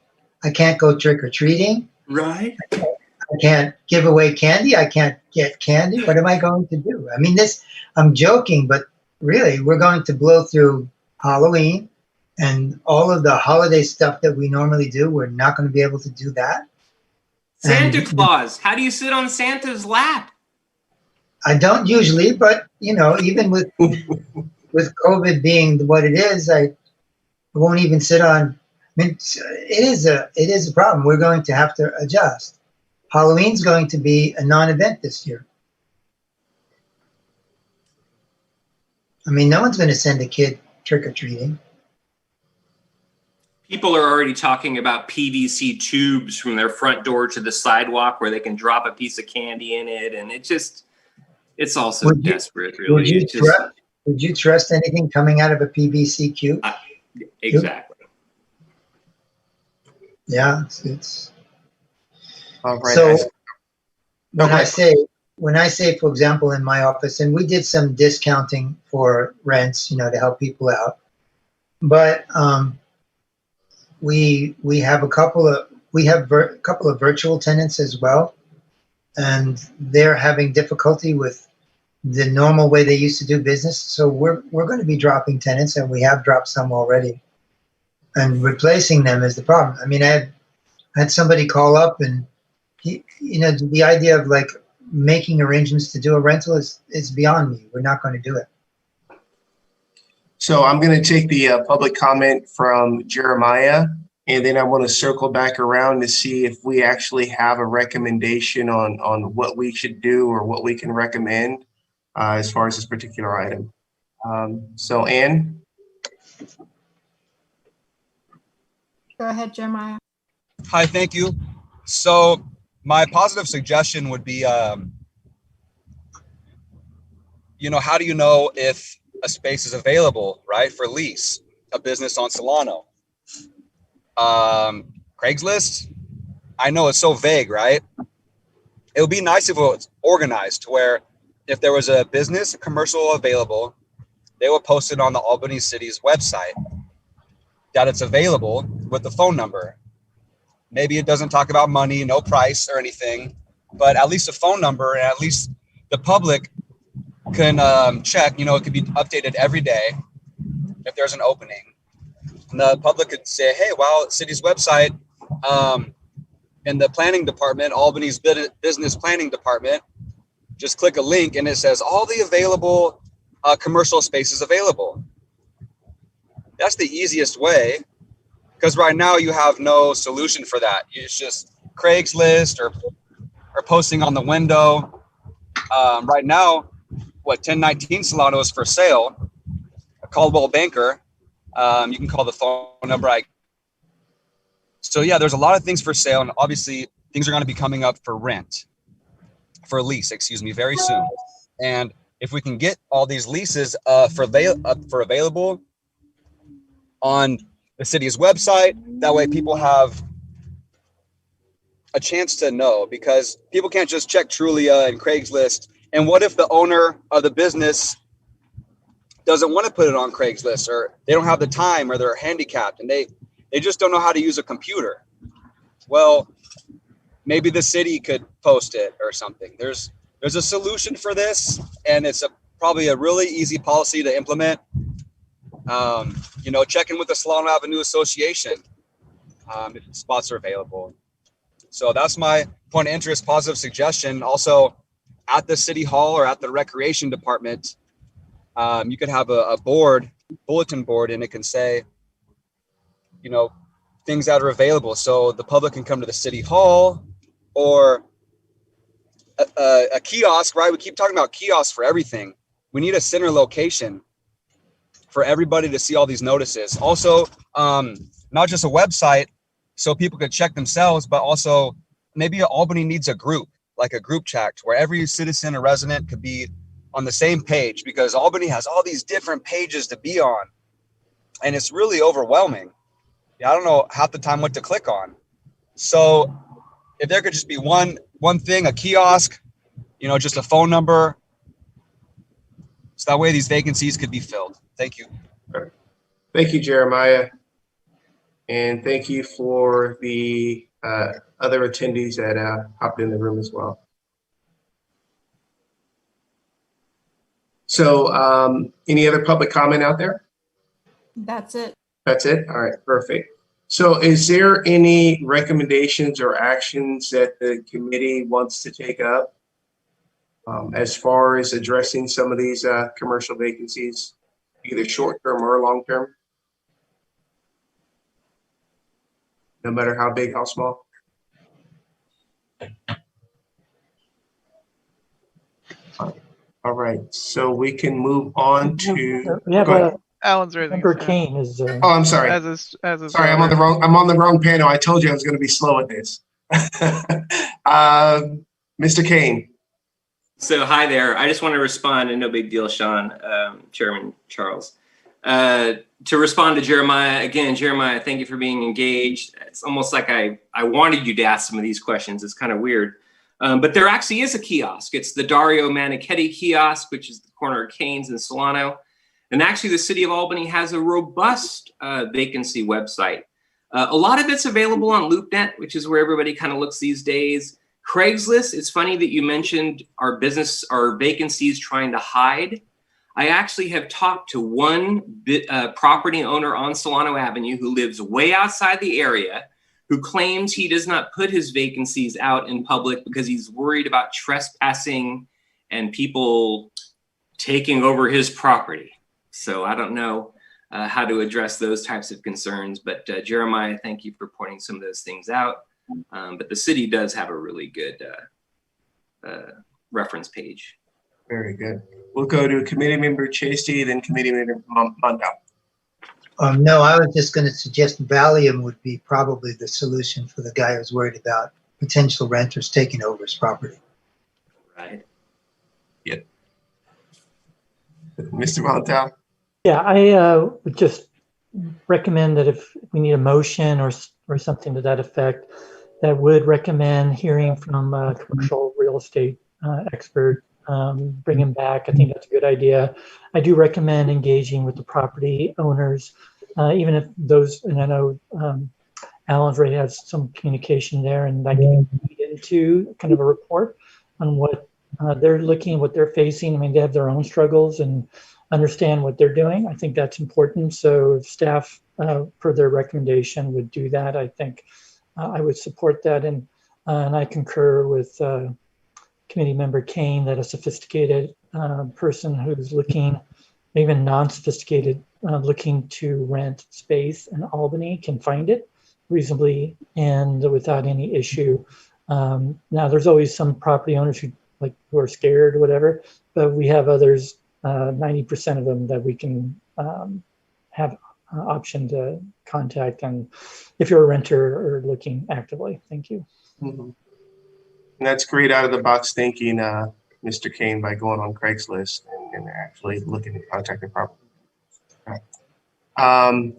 I can't go trick-or-treating. Right. I can't give away candy. I can't get candy. What am I going to do? I mean, I'm joking, but really, we're going to blow through Halloween and all of the holiday stuff that we normally do. We're not going to be able to do that. Santa Claus. How do you sit on Santa's lap? I don't usually, but even with COVID being what it is, I won't even sit on. I mean, it is a problem. We're going to have to adjust. Halloween's going to be a non-event this year. I mean, no one's going to send a kid trick-or-treating. People are already talking about PVC tubes from their front door to the sidewalk where they can drop a piece of candy in it. And It's also Would you- desperate, really. Would you trust anything coming out of a PBCQ? Exactly. Yeah, it's All right. so. Okay. When I say, for example, in my office, and we did some discounting for rents, to help people out, but we have a couple of virtual tenants as well, and they're having difficulty with the normal way they used to do business. So we're going to be dropping tenants, and we have dropped some already, and replacing them is the problem. I mean, I had somebody call up, and the idea of like making arrangements to do a rental is beyond me. We're not going to do it. So I'm going to take the public comment from Jeremiah, and then I want to circle back around to see if we actually have a recommendation on what we should do or what we can recommend as far as this particular item. So Ann? Go ahead, Jeremiah. Hi, thank you. So my positive suggestion would be, how do you know if a space is available, right, for lease, a business on Solano? Craigslist? I know it's so vague, right? It would be nice if it was organized to where if there was a business, a commercial available, they would post it on the Albany City's website that it's available with the phone number. Maybe it doesn't talk about money, no price or anything, but at least a phone number, and at least the public can check, it could be updated every day if there's an opening. And the public could say, hey, wow, city's website, in the planning department, Albany's business planning department, just click a link and it says all the available commercial spaces available. That's the easiest way, because right now you have no solution for that. It's just Craigslist or posting on the window. Right now, 1019 Solano is for sale, a Caldwell Banker. You can call the phone number. So yeah, there's a lot of things for sale, and obviously things are going to be coming up for lease, very soon. And if we can get all these leases for available on the city's website, that way people have a chance to know, because people can't just check Trulia and Craigslist. And what if the owner of the business doesn't want to put it on Craigslist, or they don't have the time, or they're handicapped and they just don't know how to use a computer? Well, maybe the city could post it or something. There's a solution for this, and it's probably a really easy policy to implement. Check in with the Solano Avenue Association if spots are available. So that's my point of interest, positive suggestion. Also, at the city hall or at the recreation department, you could have a bulletin board, and it can say, things that are available, so the public can come to the city hall, or a kiosk, right? We keep talking about kiosks for everything. We need a center location for everybody to see all these notices. Also, not just a website so people could check themselves, but also maybe Albany needs a group, like a group chat, where every citizen or resident could be on the same page, because Albany has all these different pages to be on, and it's really overwhelming. I don't know half the time what to click on. So if there could just be one thing, a kiosk, just a phone number, so that way these vacancies could be filled. Thank you. Thank you, Jeremiah. And thank you for the other attendees that hopped in the room as well. So any other public comment out there? That's it. That's it? All right, perfect. So is there any recommendations or actions that the committee wants to take up as far as addressing some of these commercial vacancies, either short-term or long-term? No matter how big, how small? All right, so we can move on to. We have Alan's raising. Member Kane is. Oh, I'm sorry. Sorry, I'm on the wrong panel. I told you I was going to be slow at this. Mr. Kane. So hi there. I just want to respond, and no big deal, Sean, Chairman Charles. To respond to Jeremiah, again, Jeremiah, thank you for being engaged. It's almost like I wanted you to ask some of these questions. It's kind of weird. But there actually is a kiosk. It's the Dario Manichetti kiosk, which is the corner of Canes and Solano. And actually the city of Albany has a robust vacancy website. A lot of it's available on LoopNet, which is where everybody kind of looks these days. Craigslist, it's funny that you mentioned our vacancies trying to hide. I actually have talked to one property owner on Solano Avenue who lives way outside the area, who claims he does not put his vacancies out in public because he's worried about trespassing and people taking over his property. So I don't know how to address those types of concerns, but Jeremiah, thank you for pointing some of those things out. But the city does have a really good reference page. Very good. We'll go to Committee Member Chasey, then Committee Member Mondal. No, I was just going to suggest Valium would be probably the solution for the guy who's worried about potential renters taking over his property. Right. Yep. Mr. Mondal? Yeah, I would just recommend that if we need a motion or something to that effect, that would recommend hearing from a commercial real estate expert, bring him back. I think that's a good idea. I do recommend engaging with the property owners, even if those, and I know Alan's already has some communication there, and that can lead into kind of a report on what they're looking, what they're facing. I mean, they have their own struggles and understand what they're doing. I think that's important. So if staff, per their recommendation, would do that, I think I would support that. And I concur with Committee Member Kane that a sophisticated person who's looking, even non-sophisticated, looking to rent space in Albany can find it reasonably and without any issue. Now, there's always some property owners who are scared or whatever, but we have others, 90% of them that we can have option to contact, and if you're a renter or looking actively. Thank you. Mm-hmm. And that's great out of the box thinking, Mr. Kane, by going on Craigslist and actually looking to contact the property. And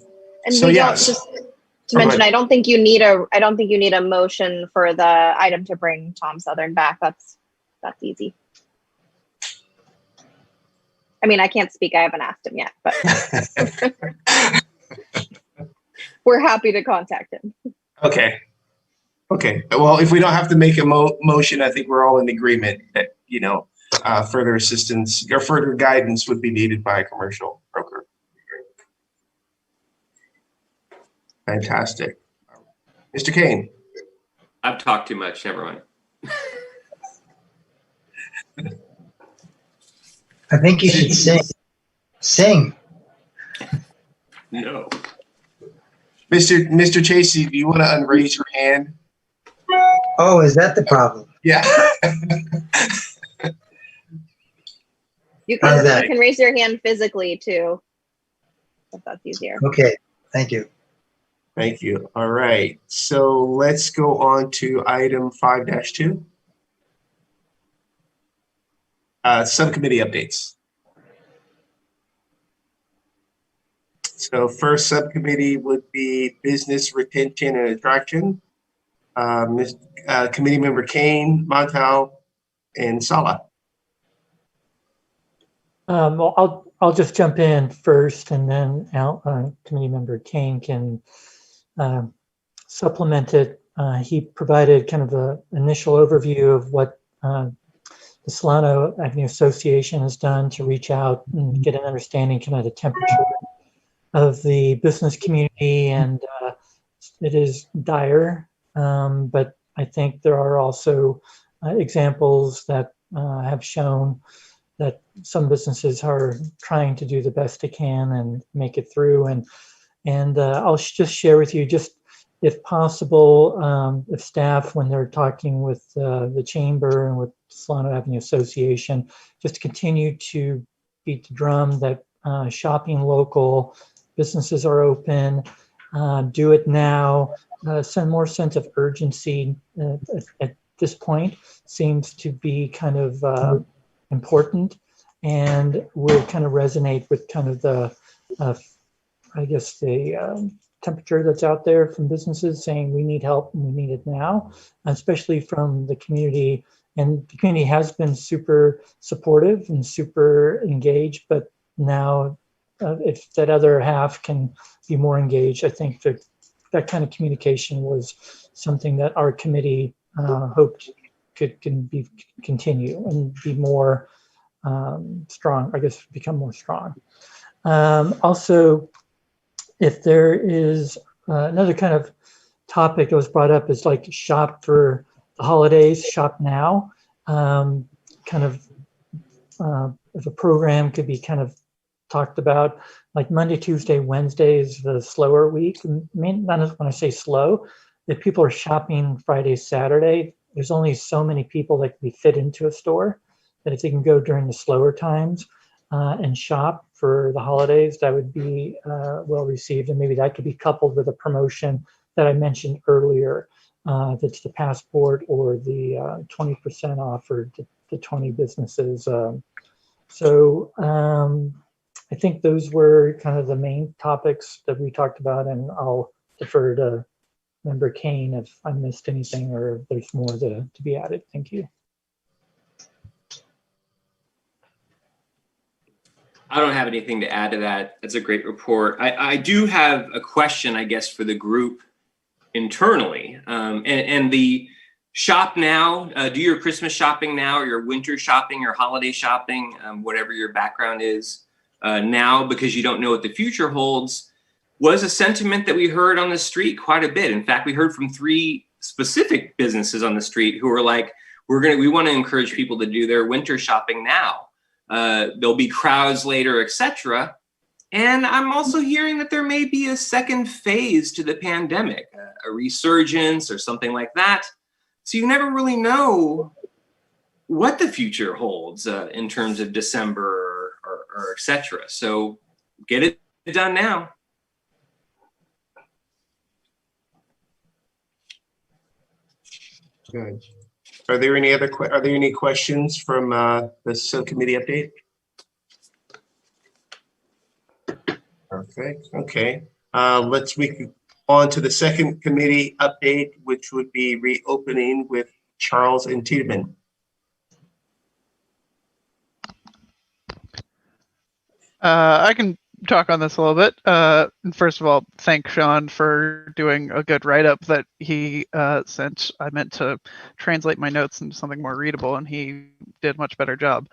so we yeah, don't, just to mention, I don't think you need a motion for the item to bring Tom Southern back. That's easy. I mean, I can't speak. I haven't asked him yet, but we're happy to contact him. Okay. Okay. Well, if we don't have to make a motion, I think we're all in agreement that, further assistance or further guidance would be needed by a commercial broker. Fantastic. Mr. Kane. I've talked too much. Never mind. I think you should sing. Sing. No. Mr. Chasey, do you want to unraise your hand? Oh, is that the problem? Yeah. You can raise your hand physically too, if that's easier. Okay, thank you. Thank you. All right, so let's go on to item 5-2. Subcommittee updates. So first subcommittee would be business retention and attraction. Committee Member Kane, Montal, and Sala. Well, I'll just jump in first, and then Committee Member Kane can supplement it. He provided kind of an initial overview of what the Solano Avenue Association has done to reach out and get an understanding kind of the temperature of the business community, and it is dire, but I think there are also examples that have shown that some businesses are trying to do the best they can and make it through. And I'll just share with you, just if possible, if staff, when they're talking with the chamber and with Solano Avenue Association, just to continue to beat the drum that shopping local, businesses are open, do it now, send more sense of urgency this point seems to be kind of important and would kind of resonate with kind of the, I guess, the temperature that's out there from businesses saying we need help and we need it now, especially from the community. And the community has been super supportive and super engaged, but now if that other half can be more engaged, I think that that kind of communication was something that our committee hoped can continue and be more strong, I guess, become more strong. Also, if there is another kind of topic that was brought up is like shop for the holidays, shop now. Kind of if a program could be kind of talked about, like Monday, Tuesday, Wednesday is the slower week. I mean, not when I say slow, if people are shopping Friday, Saturday, there's only so many people that can be fit into a store, that if they can go during the slower times and shop for the holidays, that would be well received. And maybe that could be coupled with a promotion that I mentioned earlier, that's the passport or the 20% offered to 20 businesses. So I think those were kind of the main topics that we talked about, and I'll defer to Member Kane if I missed anything or if there's more to be added. Thank you. I don't have anything to add to that. That's a great report. I do have a question, I guess, for the group internally. And the shop now, do your Christmas shopping now, or your winter shopping, or holiday shopping, whatever your background is now, because you don't know what the future holds, was a sentiment that we heard on the street quite a bit. In fact, we heard from 3 specific businesses on the street who were like, we want to encourage people to do their winter shopping now. There'll be crowds later, etc. And I'm also hearing that there may be a second phase to the pandemic, a resurgence or something like that. So you never really know what the future holds in terms of December or etc. So get it done now. Good. Are there any questions from the subcommittee update? Perfect. Okay. Let's move on to the second committee update, which would be reopening with Charles and Tiedemann. I can talk on this a little bit. First of all, thank Sean for doing a good write-up that he sent. I meant to translate my notes into something more readable, and he did a much better job.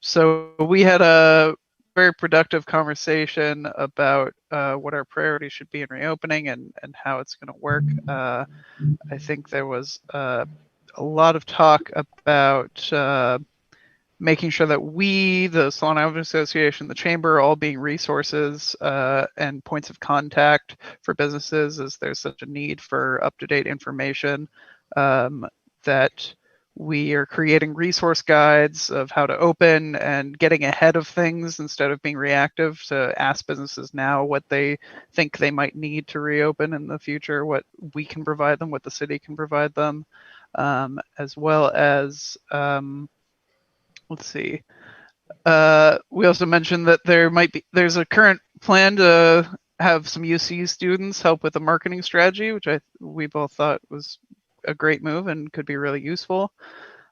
So we had a very productive conversation about what our priorities should be in reopening and how it's going to work. I think there was a lot of talk about making sure that we, the Salon Owners Association, the Chamber, all being resources and points of contact for businesses, as there's such a need for up-to-date information, that we are creating resource guides of how to open and getting ahead of things instead of being reactive, to ask businesses now what they think they might need to reopen in the future, what we can provide them, what the city can provide them, as well as let's see. We also mentioned that there's a current plan to have some UC students help with the marketing strategy, which we both thought was a great move and could be really useful.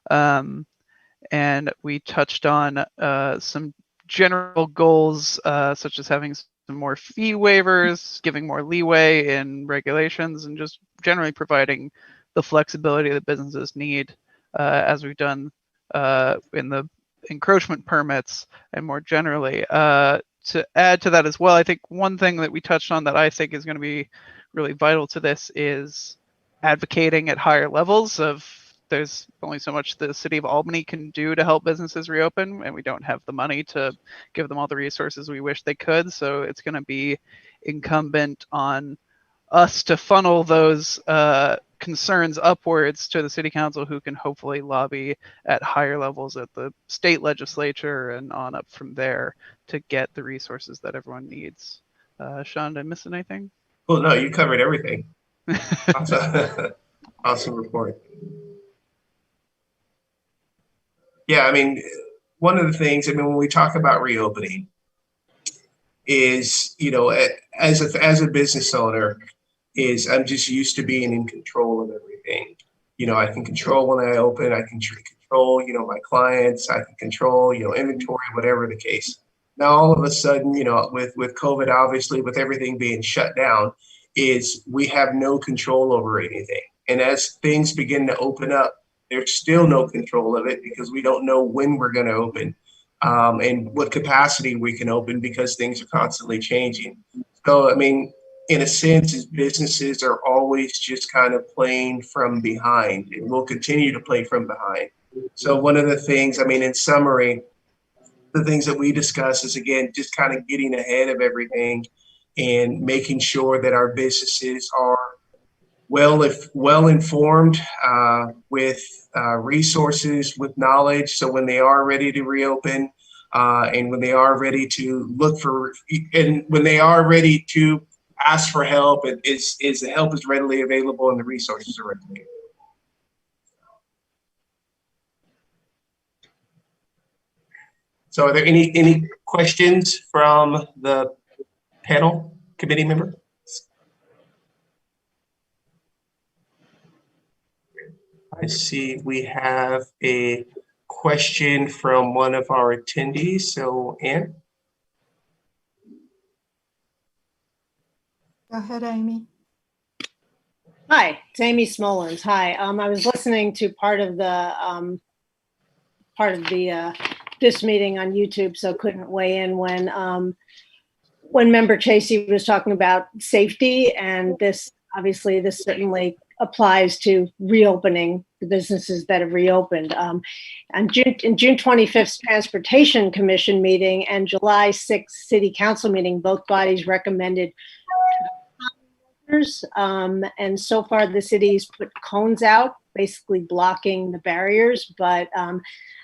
And we touched on some general goals, such as having some more fee waivers, giving more leeway in regulations, and just generally providing the flexibility that businesses need, as we've done in the encroachment permits and more generally. To add to that as well, I think one thing that we touched on that I think is going to be really vital to this is advocating at higher levels of, there's only so much the city of Albany can do to help businesses reopen, and we don't have the money to give them all the resources we wish they could. So it's going to be incumbent on us to funnel those concerns upwards to the city council, who can hopefully lobby at higher levels at the state legislature and on up from there to get the resources that everyone needs. Sean, did I miss anything? Well, no, you covered everything. Awesome. Awesome report. yeah, I mean, one of the things, I mean, when we talk about reopening is, you know, as a business owner, is I'm just used to being in control of everything. You know, I can control when I open, I can control, you know, my clients, I can control, you know, inventory, whatever the case. Now, all of a sudden, you know, with COVID, obviously, with everything being shut down, is we have no control over anything. And as things begin to open up, there's still no control of it because we don't know when we're going to open and what capacity we can open because things are constantly changing. So, I mean, in a sense, businesses are always just kind of playing from behind and will continue to play from behind. So one of the things, I mean, in summary, the things that we discuss is, again, just kind of getting ahead of everything and making sure that our businesses are well informed with resources, with knowledge. So when they are ready to reopen and when they are ready to look for, and when they are ready to ask for help, the help is readily available and the resources are readily available. So are there any questions from the panel committee member? I see we have a question from one of our attendees. So Ann? Go ahead, Amy. Hi, it's Amy Smolens. Hi, I was listening to part of the this meeting on YouTube, so couldn't weigh in when Member Chasey was talking about safety, and this certainly applies to reopening the businesses that have reopened. In June 25th Transportation Commission meeting and July 6th City Council meeting, both bodies recommended and so far the city's put cones out, basically blocking the barriers, but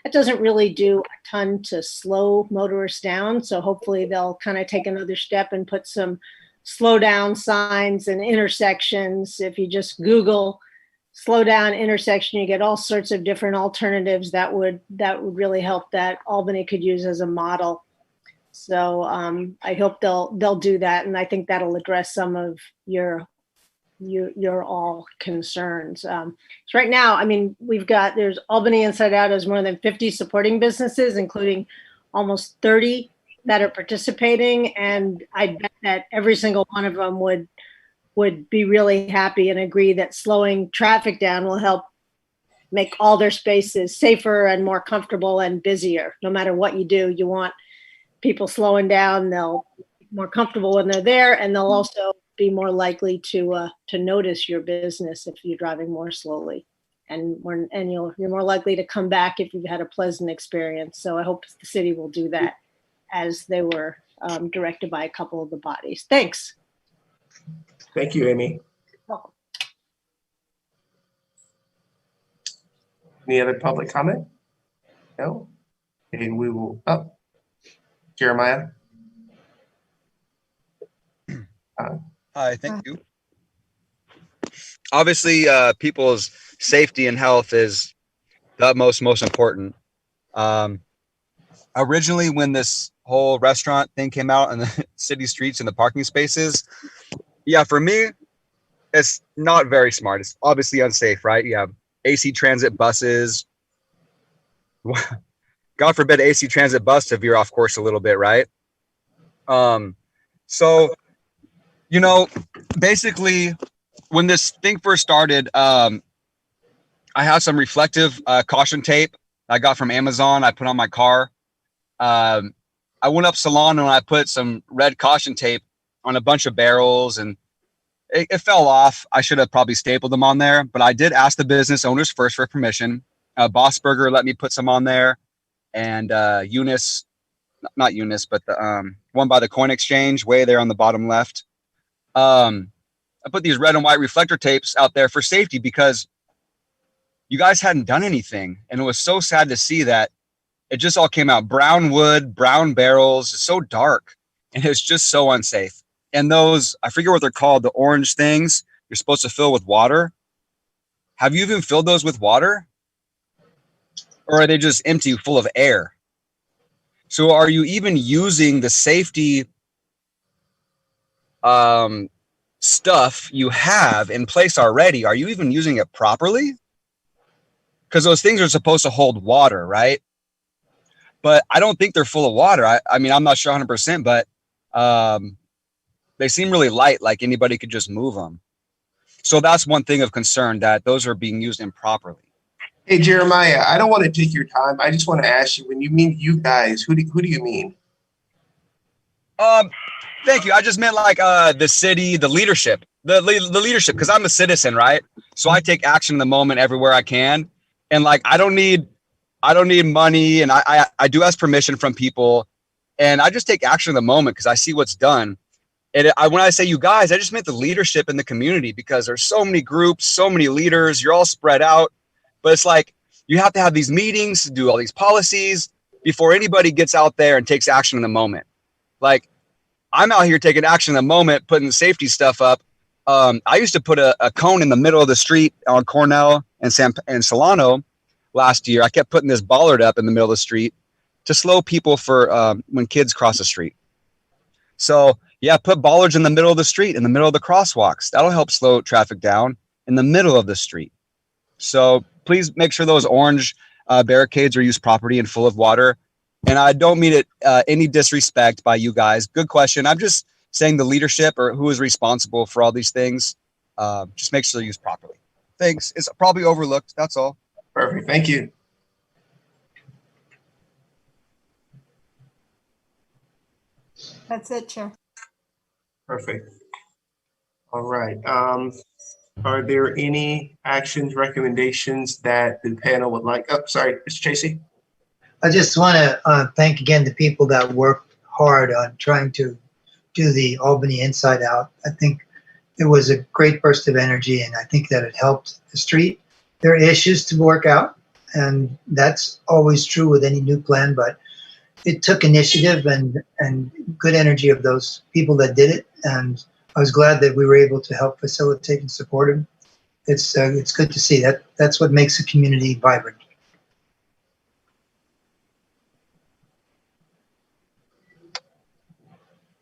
it doesn't really do a ton to slow motorists down. So hopefully they'll kind of take another step and put some slow down signs and intersections. If you just Google slow down intersection, you get all sorts of different alternatives that would really help, that Albany could use as a model. So I hope they'll do that, and I think that'll address some of your all concerns. So right now, I mean, there's Albany Inside Out has more than 50 supporting businesses, including almost 30 that are participating, and I bet that every single one of them would be really happy and agree that slowing traffic down will help make all their spaces safer and more comfortable and busier. No matter what you do, you want people slowing down. They'll be more comfortable when they're there, and they'll also be more likely to notice your business if you're driving more slowly, and you're more likely to come back if you've had a pleasant experience. So I hope the city will do that, as they were directed by a couple of the bodies. Thanks. Thank you, Amy. Welcome. Any other public comment? No? And we will, Jeremiah. Hi, thank you. Obviously, people's safety and health is the utmost, most important. Originally, when this whole restaurant thing came out on the city streets and the parking spaces, yeah, for me, it's not very smart. It's obviously unsafe, right? You have AC transit buses. God forbid AC transit bus to veer off course a little bit, right? So, you know, basically, when this thing first started, I have some reflective caution tape I got from Amazon. I put on my car. I went up Salon and I put some red caution tape on a bunch of barrels, and it fell off. I should have probably stapled them on there, but I did ask the business owners first for permission. Boss Burger let me put some on there, and Eunice, not Eunice, but the one by the coin exchange way there on the bottom left. I put these red and white reflector tapes out there for safety because you guys hadn't done anything. And it was so sad to see that it just all came out brown wood, brown barrels. It's so dark and it's just so unsafe. And those, I forget what they're called, the orange things you're supposed to fill with water. Have you even filled those with water? or are they just empty, full of air? So are you even using the safety stuff you have in place already? Are you even using it properly? Because those things are supposed to hold water, right? But I don't think they're full of water. I mean, I'm not sure 100%, but they seem really light, like anybody could just move them. So that's one thing of concern, that those are being used improperly. Hey, Jeremiah, I don't want to take your time. I just want to ask you, when you mean you guys, who do you mean? Thank you. I just meant like the city, the leadership, the leadership, because I'm a citizen, right? So I take action in the moment everywhere I can. And like, I don't need money, and I do ask permission from people, and I just take action in the moment because I see what's done. And when I say you guys, I just meant the leadership in the community, because there's so many groups, so many leaders, you're all spread out. But it's like, you have to have these meetings to do all these policies before anybody gets out there and takes action in the moment. Like, I'm out here taking action in the moment, putting the safety stuff up. I used to put a cone in the middle of the street on Cornell and Solano last year. I kept putting this bollard up in the middle of the street to slow people for when kids cross the street. So yeah, put bollards in the middle of the street, in the middle of the crosswalks. That'll help slow traffic down in the middle of the street. So please make sure those orange barricades are used properly and full of water. And I don't mean it any disrespect by you guys. Good question. I'm just saying the leadership, or who is responsible for all these things, just make sure they're used properly. Thanks. It's probably overlooked. That's all. Perfect. Thank you. That's it, Chair. Perfect. All right. Are there any actions, recommendations that the panel would like? Oh, sorry, Mr. Chasey. I just want to thank again the people that worked hard on trying to do the Albany Inside Out. I think it was a great burst of energy, and I think that it helped the street. There are issues to work out, and that's always true with any new plan, but it took initiative and good energy of those people that did it, and I was glad that we were able to help facilitate and support them. It's good to see that. That's what makes a community vibrant.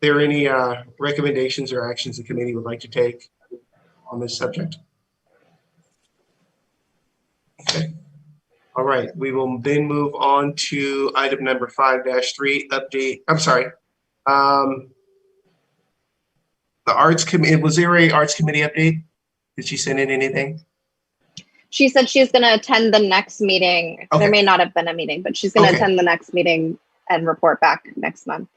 Are there any recommendations or actions the committee would like to take on this subject? Okay. All right, we will then move on to item number 5-3 update. I'm sorry. The arts committee, was there a arts committee update? Did she send in anything? She said she's going to attend the next meeting. Okay. There may not have been a meeting, but she's going to attend the next meeting and report back next month.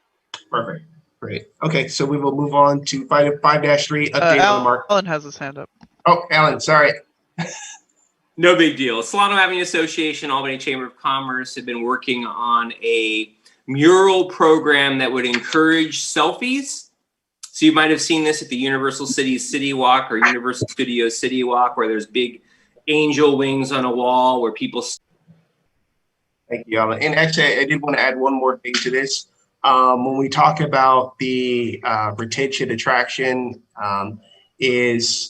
Perfect. Great. Okay, so we will move on to 5-3 update on the mark. Alan has his hand up. Oh, Alan, sorry. No big deal. Solano Avenue Association, Albany Chamber of Commerce have been working on a mural program that would encourage selfies. So you might have seen this at the Universal Cities City Walk or Universal Studios City Walk, where there's big angel wings on a wall where people. Thank you, Alan. And actually, I did want to add one more thing to this. When we talk about the retention attraction is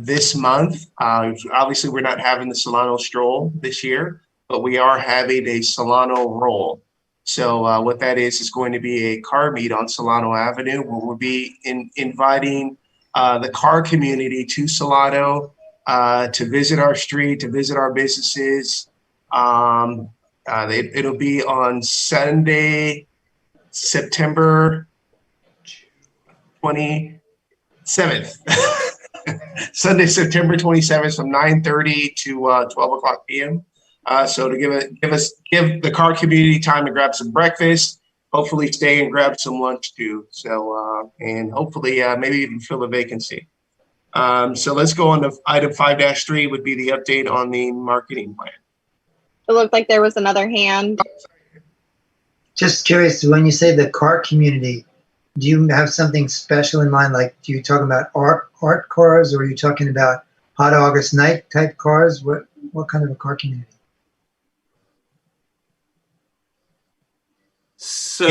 this month. Obviously, we're not having the Solano Stroll this year, but we are having a Solano Roll. So what that is going to be a car meet on Solano Avenue, where we'll be inviting the car community to Solano to visit our street, to visit our businesses. It'll be on Sunday, September 27th. Sunday, September 27th from 9:30 to 12 o'clock p.m. So to give the car community time to grab some breakfast, hopefully stay and grab some lunch too. So and hopefully maybe even fill a vacancy. So let's go on to item 5-3 would be the update on the marketing plan. It looked like there was another hand. Just curious, when you say the car community, do you have something special in mind? Like, do you talk about art cars, or are you talking about hot August night type cars? What kind of a car community? So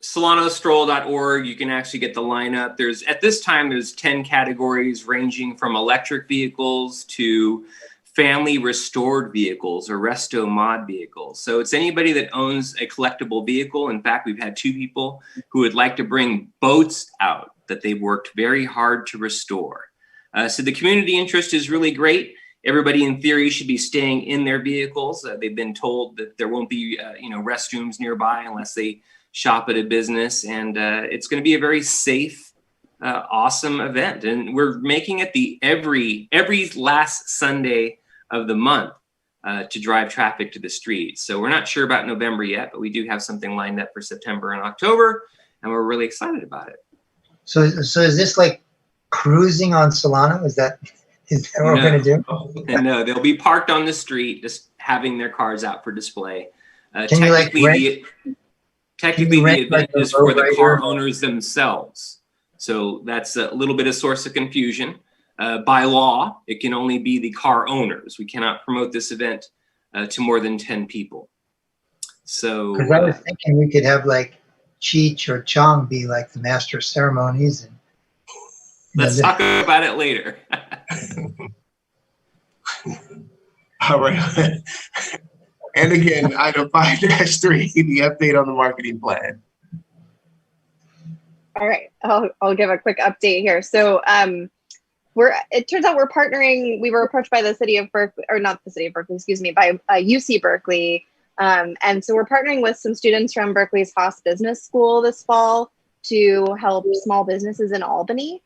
SolanoStroll.org, you can actually get the lineup. At this time, there's 10 categories ranging from electric vehicles to family restored vehicles or resto mod vehicles. So it's anybody that owns a collectible vehicle. In fact, we've had 2 people who would like to bring boats out that they've worked very hard to restore. So the community interest is really great. Everybody in theory should be staying in their vehicles. They've been told that there won't be restrooms nearby unless they shop at a business, and it's going to be a very safe, awesome event. And we're making it the every last Sunday of the month to drive traffic to the streets. So we're not sure about November yet, but we do have something lined up for September and October, and we're really excited about it. So is this like cruising on Solano? Is that what we're going to do? No, they'll be parked on the street, just having their cars out for display. Technically, the event is for the car owners themselves. So that's a little bit of source of confusion. By law, it can only be the car owners. We cannot promote this event to more than 10 people. So, because I was thinking we could have like Cheech or Chong be like the master of ceremonies. And let's talk about it later. All right. And again, item 5-3, the update on the marketing plan. All right, I'll give a quick update here. So it turns out we're partnering. We were approached by the city of Berkeley, or not the city of Berkeley, excuse me, by UC Berkeley. And so we're partnering with some students from Berkeley's Haas Business School this fall to help small businesses in Albany.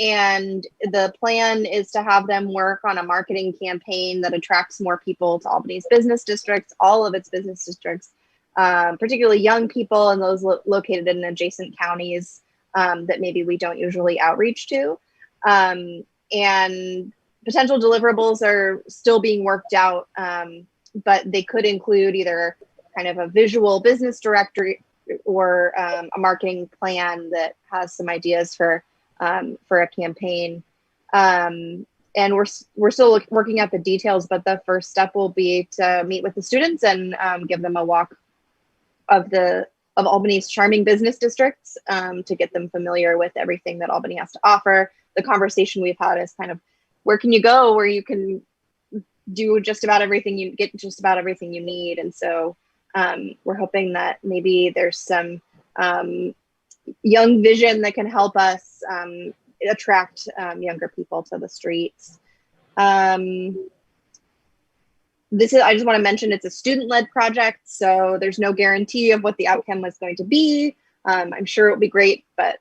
And the plan is to have them work on a marketing campaign that attracts more people to Albany's business districts, all of its business districts, particularly young people and those located in adjacent counties that maybe we don't usually outreach to. And potential deliverables are still being worked out, but they could include either kind of a visual business directory or a marketing plan that has some ideas for a campaign. And we're still working out the details, but the first step will be to meet with the students and give them a walk of Albany's charming business districts to get them familiar with everything that Albany has to offer. The conversation we've had is kind of, where can you go where you can do just about everything you need. And so we're hoping that maybe there's some young vision that can help us attract younger people to the streets. I just want to mention it's a student-led project, so there's no guarantee of what the outcome is going to be. I'm sure it will be great, but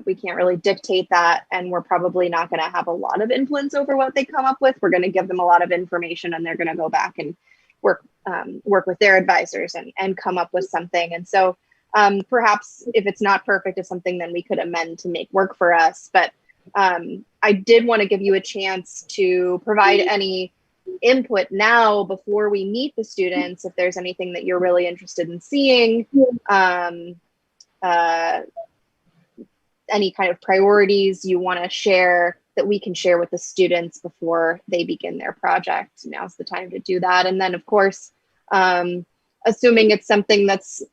we can't really dictate that, and we're probably not going to have a lot of influence over what they come up with. We're going to give them a lot of information, and they're going to go back and work with their advisors and come up with something. And so perhaps if it's not perfect, it's something then we could amend to make work for us. But I did want to give you a chance to provide any input now before we meet the students, if there's anything that you're really interested in seeing, any kind of priorities you want to share that we can share with the students before they begin their project. Now's the time to do that. And then of course, assuming it's something that's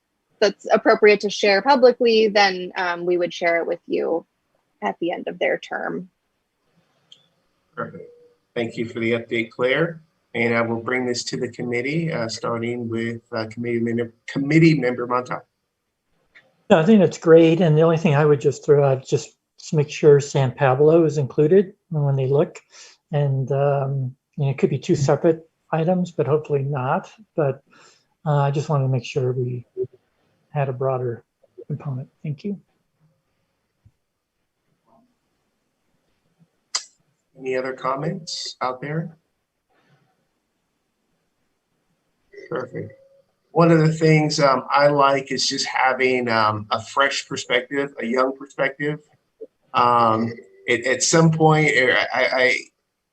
appropriate to share publicly, then we would share it with you at the end of their term. Perfect. Thank you for the update, Claire. And I will bring this to the committee, starting with committee member Montauk. I think that's great. And the only thing I would just throw out, just make sure San Pablo is included when they look. And it could be 2 separate items, but hopefully not. But I just wanted to make sure we had a broader component. Thank you. Any other comments out there? Perfect. One of the things I like is just having a fresh perspective, a young perspective. At some point, I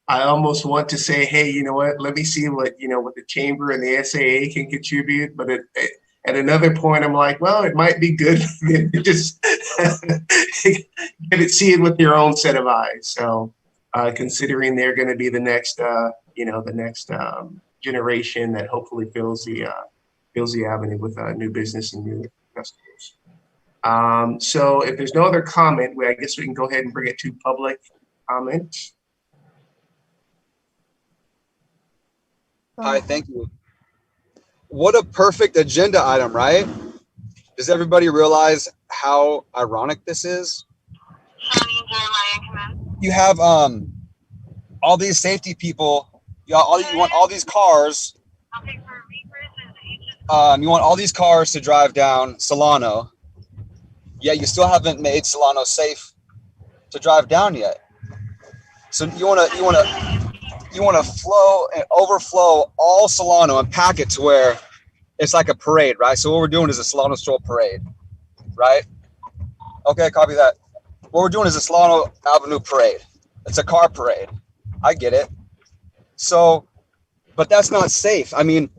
almost want to say, hey, you know what? Let me see what the chamber and the SAA can contribute. But at another point, I'm like, well, it might be good to just see it with your own set of eyes. So considering they're going to be the next, generation that hopefully fills the avenue with new business and new customers. So if there's no other comment, I guess we can go ahead and bring it to public comment. Hi, thank you. What a perfect agenda item, right? Does everybody realize how ironic this is? You have all these safety people, you want all these cars. You want all these cars to drive down Solano, yet you still haven't made Solano safe to drive down yet. So you want to flow and overflow all Solano and pack it to where it's like a parade, right? So what we're doing is a Solano Stroll parade, right? Okay, copy that. What we're doing is a Solano Avenue parade. It's a car parade. I get it. So, but that's not safe. I mean,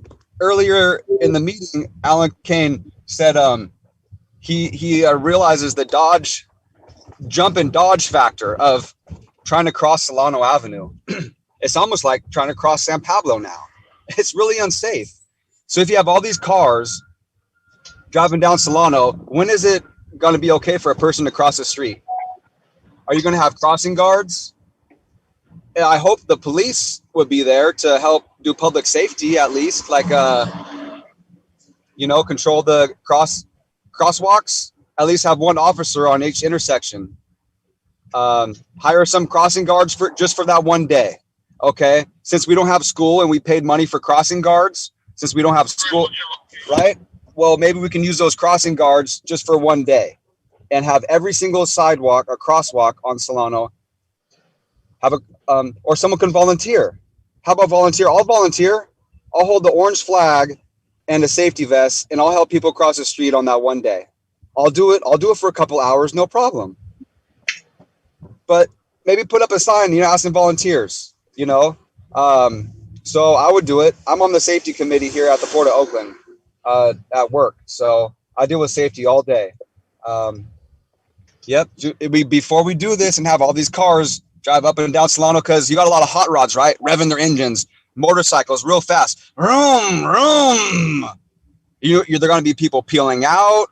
earlier in the meeting, Alan Kane said he realizes the jump and dodge factor of trying to cross Solano Avenue. It's almost like trying to cross San Pablo now. It's really unsafe. So if you have all these cars driving down Solano, when is it going to be okay for a person to cross the street? Are you going to have crossing guards? And I hope the police would be there to help do public safety, at least, like, control the crosswalks. At least have one officer on each intersection. Hire some crossing guards just for that one day. Okay, since we don't have school and we paid money for crossing guards, since we don't have school, right? Well, maybe we can use those crossing guards just for one day and have every single sidewalk or crosswalk on Solano have or someone can volunteer. How about volunteer? I'll volunteer. I'll hold the orange flag and a safety vest, and I'll help people cross the street on that one day. I'll do it for a couple hours, no problem. But maybe put up a sign, asking volunteers, So I would do it. I'm on the safety committee here at the Port of Oakland at work. So I deal with safety all day. Yep. Before we do this and have all these cars drive up and down Solano, because you got a lot of hot rods, right? Revving their engines, motorcycles real fast. Vroom, vroom. They're going to be people peeling out,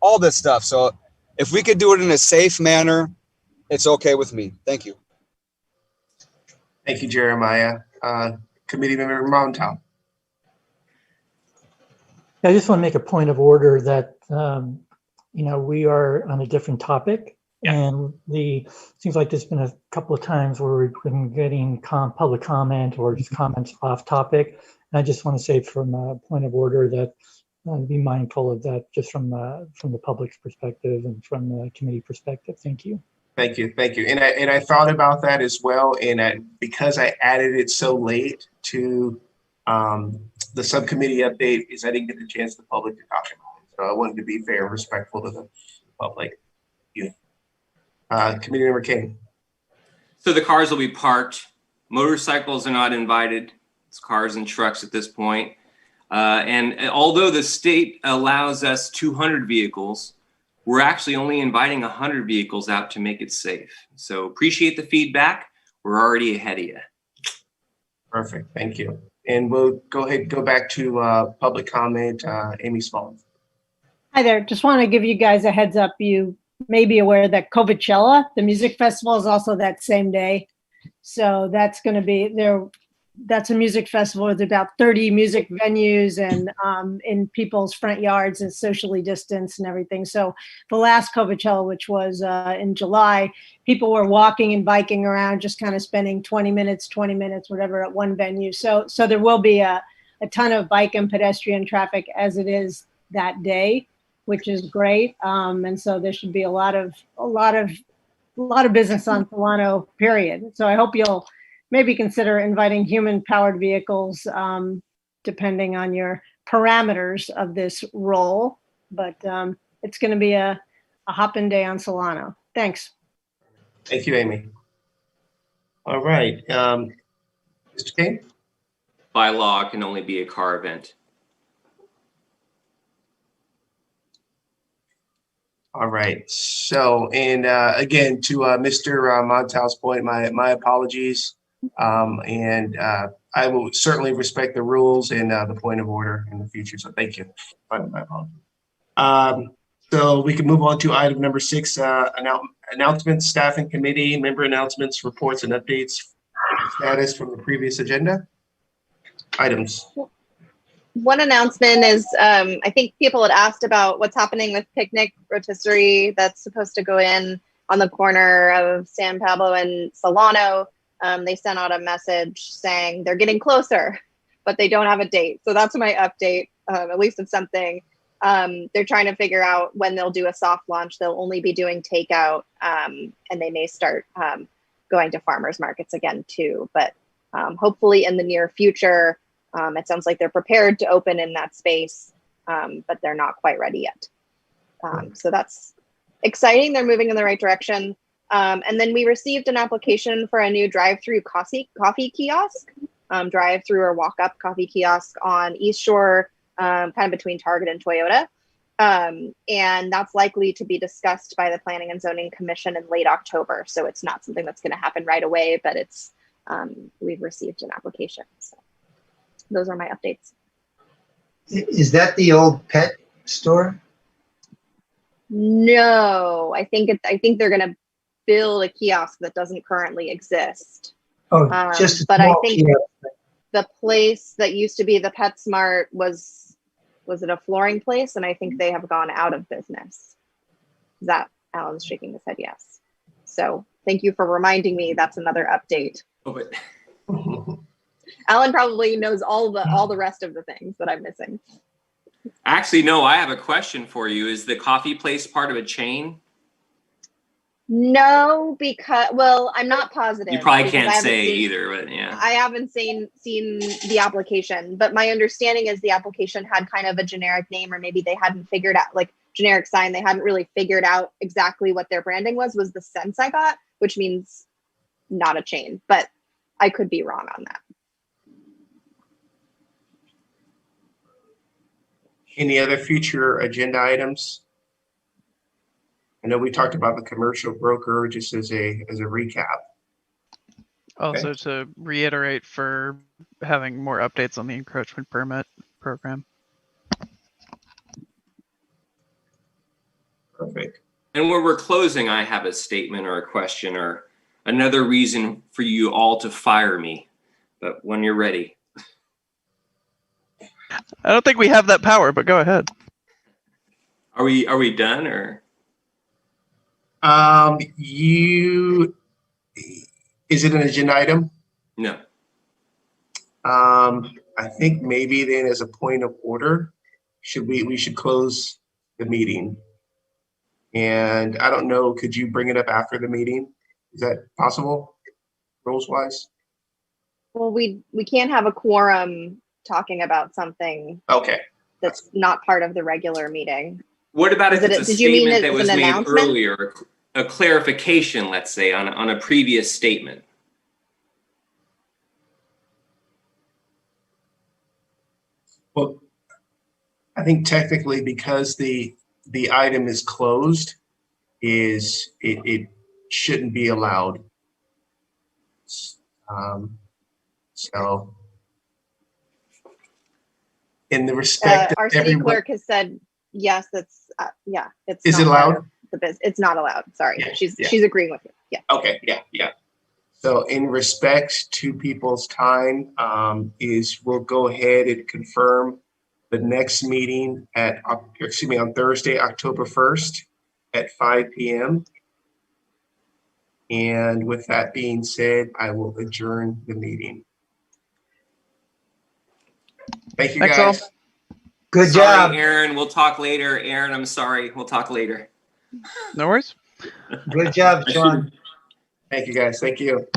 all this stuff. So if we could do it in a safe manner, it's okay with me. Thank you. Thank you, Jeremiah. Committee Member Montal. I just want to make a point of order that, we are on a different topic. Yeah. And seems like there's been a couple of times where we've been getting public comment or just comments off topic. And I just want to say from a point of order that be mindful of that just from the public's perspective and from the committee perspective. Thank you. Thank you. And I thought about that as well. And because I added it so late to the subcommittee update, is I didn't get the chance for the public to talk about it. So I wanted to be fair and respectful to the public. Committee Member King. So the cars will be parked. Motorcycles are not invited. It's cars and trucks at this point. And although the state allows us 200 vehicles, we're actually only inviting 100 vehicles out to make it safe. So appreciate the feedback. We're already ahead of you. Perfect, thank you. And we'll go ahead and go back to public comment. Amy Small. Hi there, just want to give you guys a heads up. You may be aware that Coachella, the music festival, is also that same day. So that's going to be there. That's a music festival with about 30 music venues and in people's front yards and socially distanced and everything. So the last Coachella, which was in July, people were walking and biking around, just kind of spending 20 minutes, whatever, at one venue. So there will be a ton of bike and pedestrian traffic as it is that day, which is great. And so there should be a lot of business on Solano, period. So I hope you'll maybe consider inviting human-powered vehicles, depending on your parameters of this role. But it's going to be a hopping day on Solano. Thanks. Thank you, Amy. All right, Mr. King? By law, it can only be a car event. All right, so, and again, to Mr. Montal's point, my apologies. I will certainly respect the rules and the point of order in the future. So thank you. My apologies. So we can move on to item number 6, announcements, staffing committee, member announcements, reports, and updates status from the previous agenda. items. One announcement is, I think people had asked about what's happening with Picnic Rotisserie that's supposed to go in on the corner of San Pablo and Solano. They sent out a message saying they're getting closer, but they don't have a date. So that's my update, at least of something. They're trying to figure out when they'll do a soft launch. They'll only be doing takeout, and they may start going to farmers markets again too. But hopefully in the near future, it sounds like they're prepared to open in that space, but they're not quite ready yet. So that's exciting. They're moving in the right direction. And then we received an application for a new drive-through coffee kiosk, drive-through or walk-up coffee kiosk on East Shore, kind of between Target and Toyota. And that's likely to be discussed by the Planning and Zoning Commission in late October. So it's not something that's going to happen right away, but it's we've received an application. So those are my updates. Is that the old pet store? No, I think they're going to build a kiosk that doesn't currently exist. Oh, just a but I small think kiosk. the place that used to be the PetSmart was it a flooring place? And I think they have gone out of business. Is that Alan's shaking his head? Yes. So thank you for reminding me. That's another update. Oh, but Alan probably knows all the rest of the things that I'm missing. actually, no, I have a question for you. Is the coffee place part of a chain? No, because, well, I'm not positive. You probably because can't I haven't say seen- either, but yeah. I haven't seen the application, but my understanding is the application had kind of a generic name, or maybe they hadn't figured out, like generic sign, they hadn't really figured out exactly what their branding was the sense I got, which means not a chain, but I could be wrong on that. Any other future agenda items? I know we talked about the commercial broker just as a recap. Also to reiterate for having more updates on the encroachment permit program. Perfect. And when we're closing, I have a statement or a question or another reason for you all to fire me, but when you're ready. I don't think we have that power, but go ahead. Are we done or? Is it an agenda item? No. I think maybe then as a point of order, we should close the meeting. And I don't know, could you bring it up after the meeting? Is that possible, rules wise? Well, we can't have a quorum talking about something Okay. that's not part of the regular meeting. What about if it's a did you mean statement it that was was an made announcement? earlier, a clarification, let's say, on a previous statement? Well, I think technically because the item is closed, it shouldn't be allowed. So in the respect Our of city everyone, clerk has said yes. That's it's. Is not it part allowed? of the biz. It's not allowed. Sorry, Yeah, she's yeah. agreeing with you. Yeah. okay, yeah. So in respect to people's time, we'll go ahead and confirm the next meeting on Thursday, October 1st at 5 p.m. And with that being said, I will adjourn the meeting. Thank you, Thanks, guys. all. Good Sorry, job. Aaron. We'll talk later. Aaron, I'm sorry. We'll talk later. No worries. Good job, Sean. Thank you, guys. Thank you.